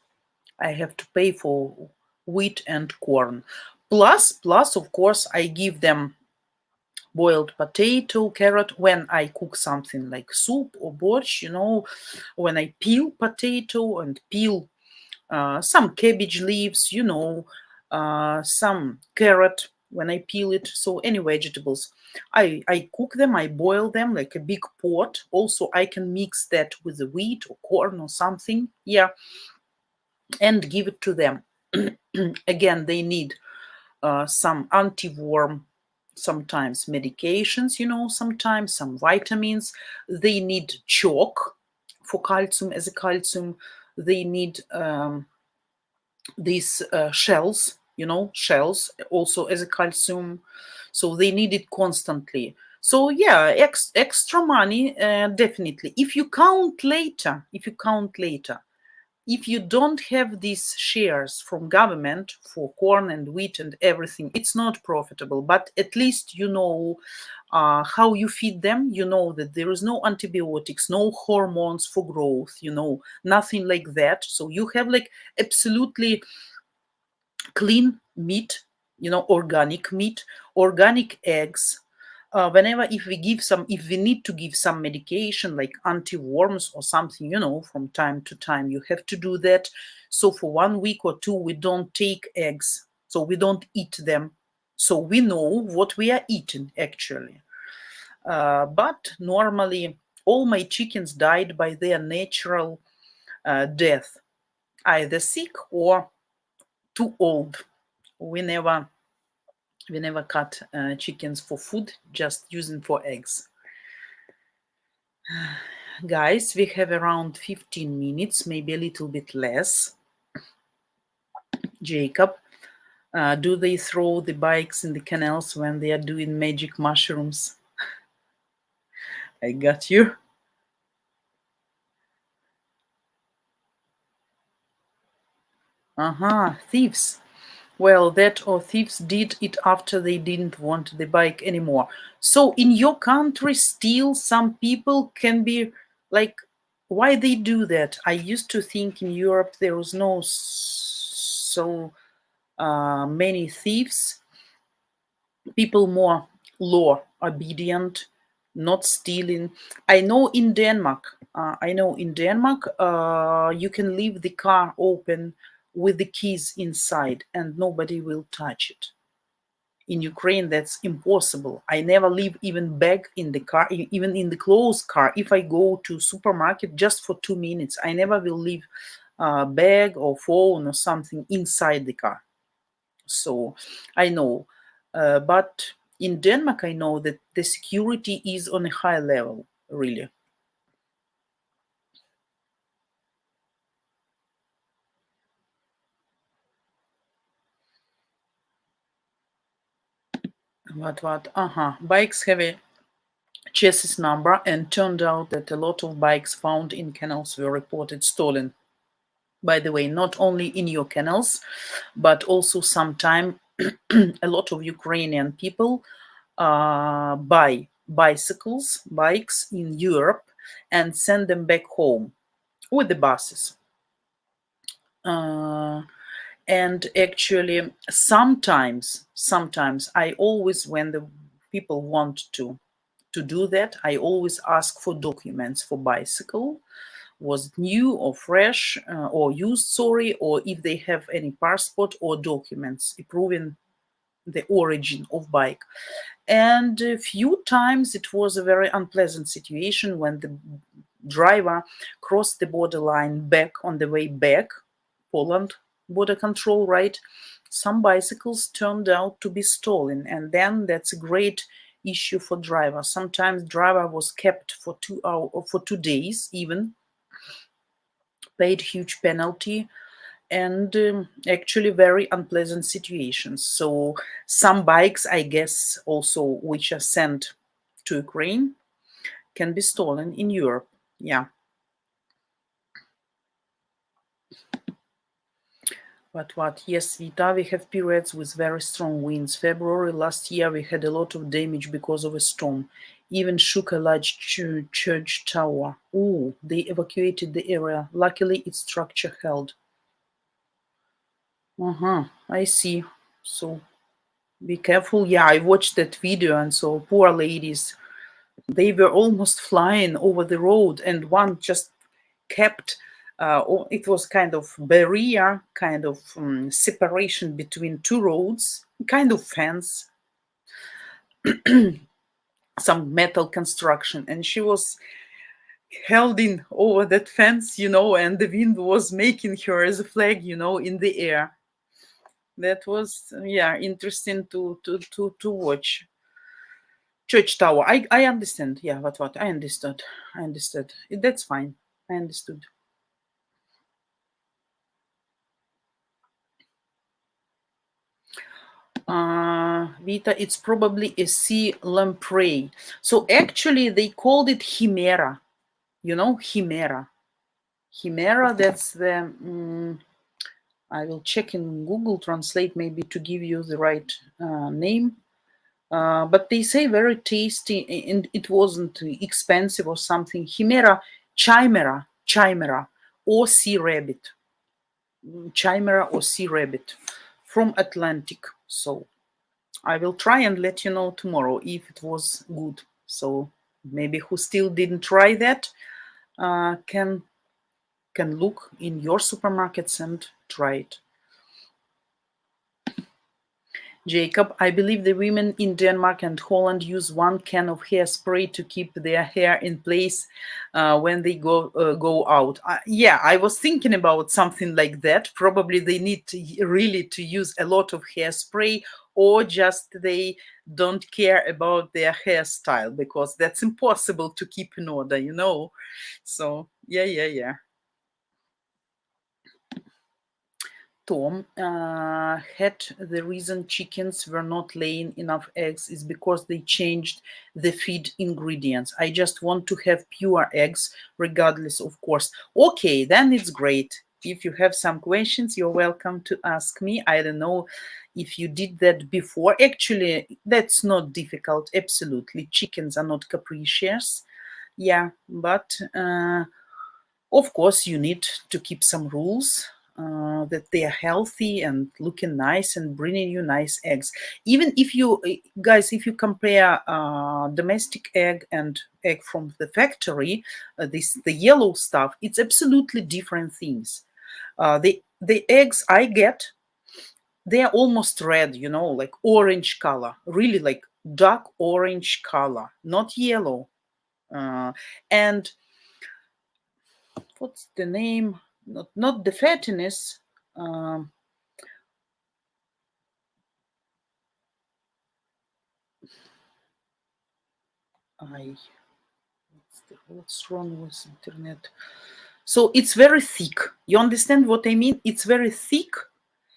I have to pay for wheat and corn. Plus, of course, I give them boiled potato, carrot when I cook something like soup or borsch, when I peel potato and peel some cabbage leaves, some carrot when I peel it. So any vegetables, I cook them, I boil them like a big pot. Also, I can mix that with the wheat or corn or something. Yeah, and give it to them. Again, they need some anti-worm, sometimes medications, sometimes some vitamins. They need chalk for calcium, as a calcium. They need these shells, shells also as a calcium. So they need it constantly. So yeah, extra money, definitely. If you count later, if you don't have these shares from government for corn and wheat and everything, it's not profitable. But at least how you feed them. You know that there is no antibiotics, no hormones for growth, nothing like that. So you have like absolutely clean meat, organic meat, organic eggs. If we need to give some medication like anti-worms or something, from time to time, you have to do that. So for 1 week or two, we don't take eggs. So we don't eat them. So we know what we are eating actually. But normally, all my chickens died by their natural death, either sick or too old. We never cut chickens for food, just using for eggs. Guys, we have around 15 minutes, maybe a little bit less. Jacob, do they throw the bikes in the canals when they are doing magic mushrooms? I got you. Thieves. Well, that or thieves did it after they didn't want the bike anymore. So in your country, still some people can be like, why they do that? I used to think in Europe there was no so many thieves, people more law obedient, not stealing. I know in Denmark, you can leave the car open with the keys inside and nobody will touch it. In Ukraine, that's impossible. I never leave even bag in the car, even in the closed car. If I go to supermarket just for 2 minutes, I never will leave a bag or phone or something inside the car. So I know. But in Denmark, I know that the security is on a high level, really. What? Bikes have a chassis number, and turned out that a lot of bikes found in canals were reported stolen. By the way, not only in your canals, but also sometime a lot of Ukrainian people buy bikes in Europe and send them back home with the buses. And actually, sometimes I always, when the people want to do that, I always ask for documents for bicycle. Was it new or fresh or used, sorry, or if they have any passport or documents proving the origin of bike. And a few times it was a very unpleasant situation when the driver crossed the borderline back on the way back, Poland border control, right? Some bicycles turned out to be stolen, and then that's a great issue for driver. Sometimes driver was kept for 2 hours or for 2 days even, paid huge penalty, and actually very unpleasant situations. So some bikes, I guess, also which are sent to Ukraine can be stolen in Europe. Yeah. But what? Yes, Vita, we have periods with very strong winds. February last year, we had a lot of damage because of a storm. Even shook a large church tower. Oh, they evacuated the area. Luckily, its structure held. I see. So be careful. Yeah, I watched that video, and so poor ladies, they were almost flying over the road, and one just kept it was kind of barrier, kind of separation between two roads, kind of fence, some metal construction, and she was held in over that fence, and the wind was making her as a flag, in the air. That was, yeah, interesting to watch. Church tower. I understand. Yeah, what I understood. That's fine. I understood. Vita, it's probably a sea lamprey. So actually they called it chimera. Chimera. Chimera, that's the I will check in Google Translate maybe to give you the right name. But they say very tasty, and it wasn't expensive or something. Chimera, or sea rabbit. Chimera or sea rabbit from Atlantic. So I will try and let you know tomorrow if it was good. So maybe who still didn't try that can look in your supermarkets and try it. Jacob, I believe the women in Denmark and Holland use 1 can of hairspray to keep their hair in place when they go out. Yeah, I was thinking about something like that. Probably they need really to use a lot of hairspray, or just they don't care about their hairstyle, because that's impossible to keep in order, So, yeah. Tom, had the reason chickens were not laying enough eggs is because they changed the feed ingredients. I just want to have pure eggs, regardless, of course. Okay, then it's great. If you have some questions, you're welcome to ask me. I don't know if you did that before. Actually, that's not difficult. Absolutely. Chickens are not capricious. Yeah, but of course, you need to keep some rules. That they are healthy and looking nice and bringing you nice eggs. Even if you guys, if you compare domestic egg and egg from the factory, the yellow stuff, it's absolutely different things. The eggs I get, they are almost red, like orange color, really like dark orange color, not yellow. And what's the name? Not the fattiness. What's wrong with internet? So it's very thick. You understand what I mean? It's very thick.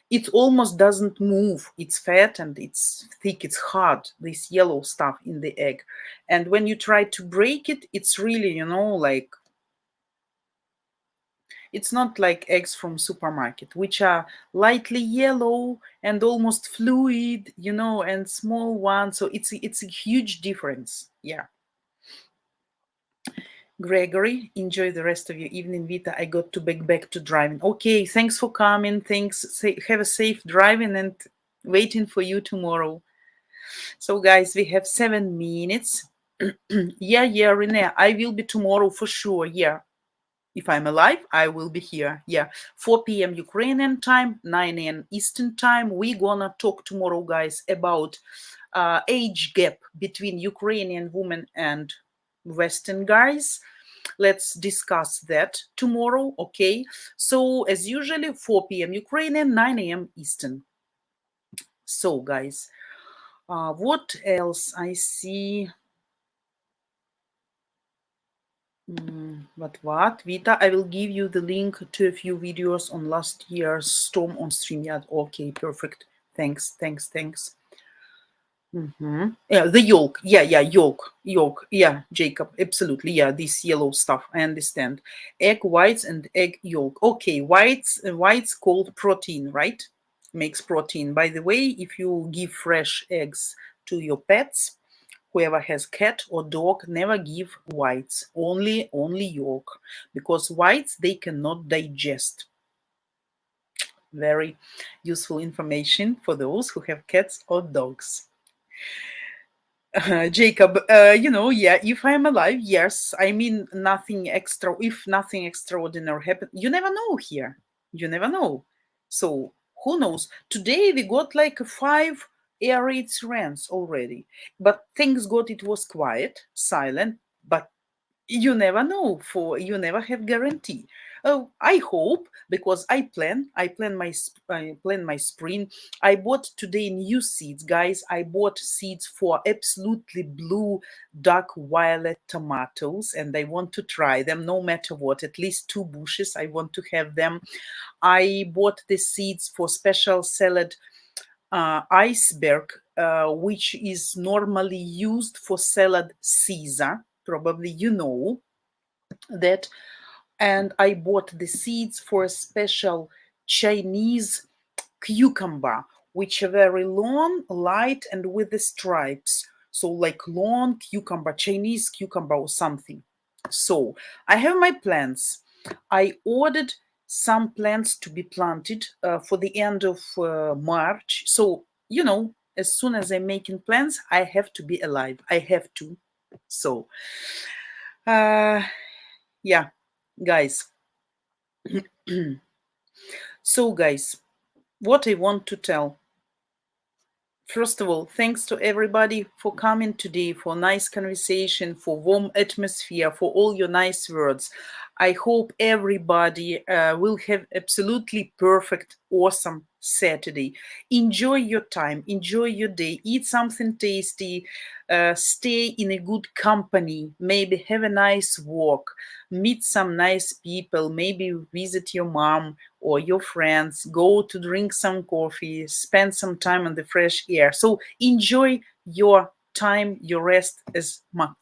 It almost doesn't move. It's fat and it's thick. It's hard, this yellow stuff in the egg. And when you try to break it, it's really, like, it's not like eggs from supermarket, which are lightly yellow and almost fluid, and small ones. So it's a huge difference. Yeah. Gregory, enjoy the rest of your evening, Vita. I got to back to driving. Okay, thanks for coming. Thanks. Have a safe driving, and waiting for you tomorrow. So, guys, we have 7 minutes. Yeah, Renee, I will be tomorrow for sure. Yeah. If I'm alive, I will be here. Yeah. 4 p.m. Ukrainian time, 9 a.m. Eastern time. We're gonna talk tomorrow, guys, about age gap between Ukrainian women and Western guys. Let's discuss that tomorrow. Okay. So as usually, 4 p.m. Ukrainian, 9 a.m. Eastern. So, guys, What else I see? What? Vita, I will give you the link to a few videos on last year's storm on Streamyard. Okay, perfect. Thanks. Yeah, the yolk. Yeah, yolk. Yeah, Jacob, absolutely. Yeah, this yellow stuff. I understand. Egg whites and egg yolk. Okay, whites called protein, right? Makes protein. By the way, if you give fresh eggs to your pets, whoever has cat or dog, never give whites, only yolk, because whites they cannot digest. Very useful information for those who have cats or dogs. Jacob, yeah, if I'm alive, yes. I mean, nothing extra. If nothing extraordinary happen, you never know here. You never know. So who knows? Today we got like 5 air raid sirens already, but thanks God it was quiet, silent. But you never know, for you never have guarantee. Oh, I hope, because I plan my spring. I bought today new seeds, guys. I bought seeds for absolutely blue, dark violet tomatoes, and I want to try them no matter what. At least 2 bushes I want to have them. I bought the seeds for special salad, iceberg, which is normally used for salad Caesar. Probably you know that. And I bought the seeds for a special Chinese cucumber, which are very long, light, and with the stripes. So like long cucumber, Chinese cucumber or something. So I have my plants. I ordered some plants to be planted for the end of March. So, as soon as I'm making plans, I have to be alive. I have to. So, yeah, guys. So, guys, what I want to tell. First of all, thanks to everybody for coming today, for nice conversation, for warm atmosphere, for all your nice words. I hope everybody will have absolutely perfect, awesome Saturday. Enjoy your time, enjoy your day, eat something tasty, stay in a good company, maybe have a nice walk, meet some nice people, maybe visit your mom or your friends, go to drink some coffee, spend some time in the fresh air. So enjoy your time, your rest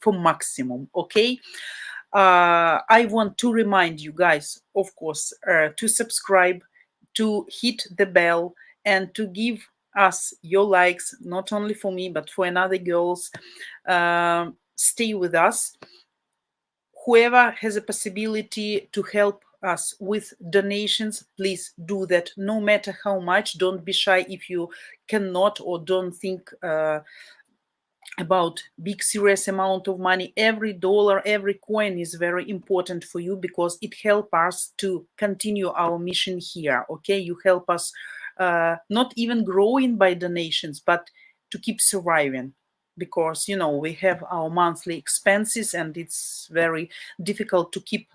for maximum, okay? I want to remind you guys, of course, to subscribe, to hit the bell, and to give us your likes, not only for me, but for another girls. Stay with us. Whoever has a possibility to help us with donations, please do that, no matter how much. Don't be shy if you cannot or don't think about big serious amount of money. Every dollar, every coin is very important for you, because it helps us to continue our mission here. Okay, you help us not even growing by donations, but to keep surviving, because we have our monthly expenses and it's very difficult to keep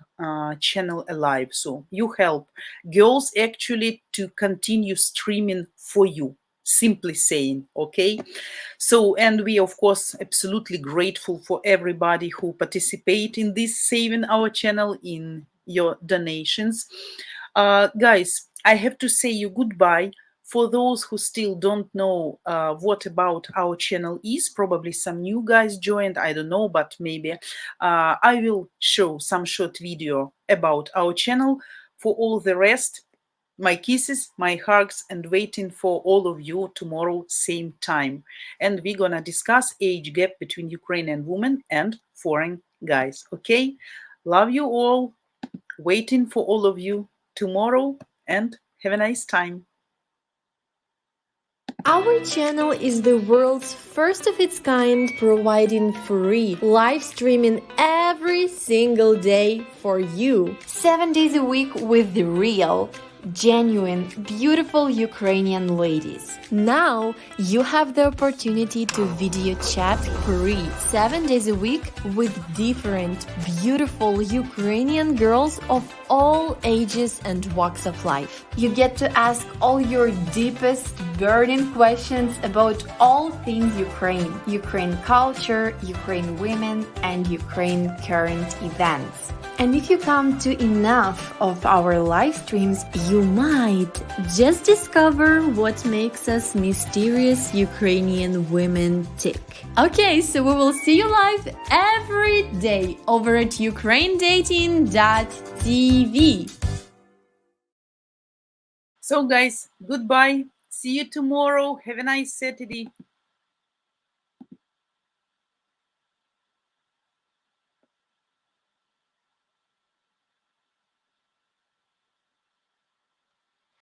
channel alive. So you help girls actually to continue streaming for you, simply saying. Okay, so, and we of course absolutely grateful for everybody who participate in this saving our channel in your donations. Guys, I have to say you goodbye. For those who still don't know what about our channel is, probably some new guys joined, I don't know, but maybe I will show some short video about our channel. For all the rest, my kisses, my hugs, and waiting for all of you tomorrow, same time. And we're gonna discuss age gap between Ukrainian women and foreign guys. Okay? Love you all. Waiting for all of you tomorrow, and have a nice time. Our channel is the world's first of its kind, providing free live streaming every single day for you. 7 days a week with the real, genuine, beautiful Ukrainian ladies. Now you have the opportunity to video chat free 7 days a week with different, beautiful Ukrainian girls of all ages and walks of life. You get to ask all your deepest, burning questions about all things Ukraine, Ukraine culture, Ukraine women, and Ukraine current events. And if you come to enough of our live streams, you might just discover what makes us mysterious Ukrainian women tick. Okay, so we will see you live every day over at ukrainedating.tv. So guys, goodbye. See you tomorrow. Have a nice Saturday.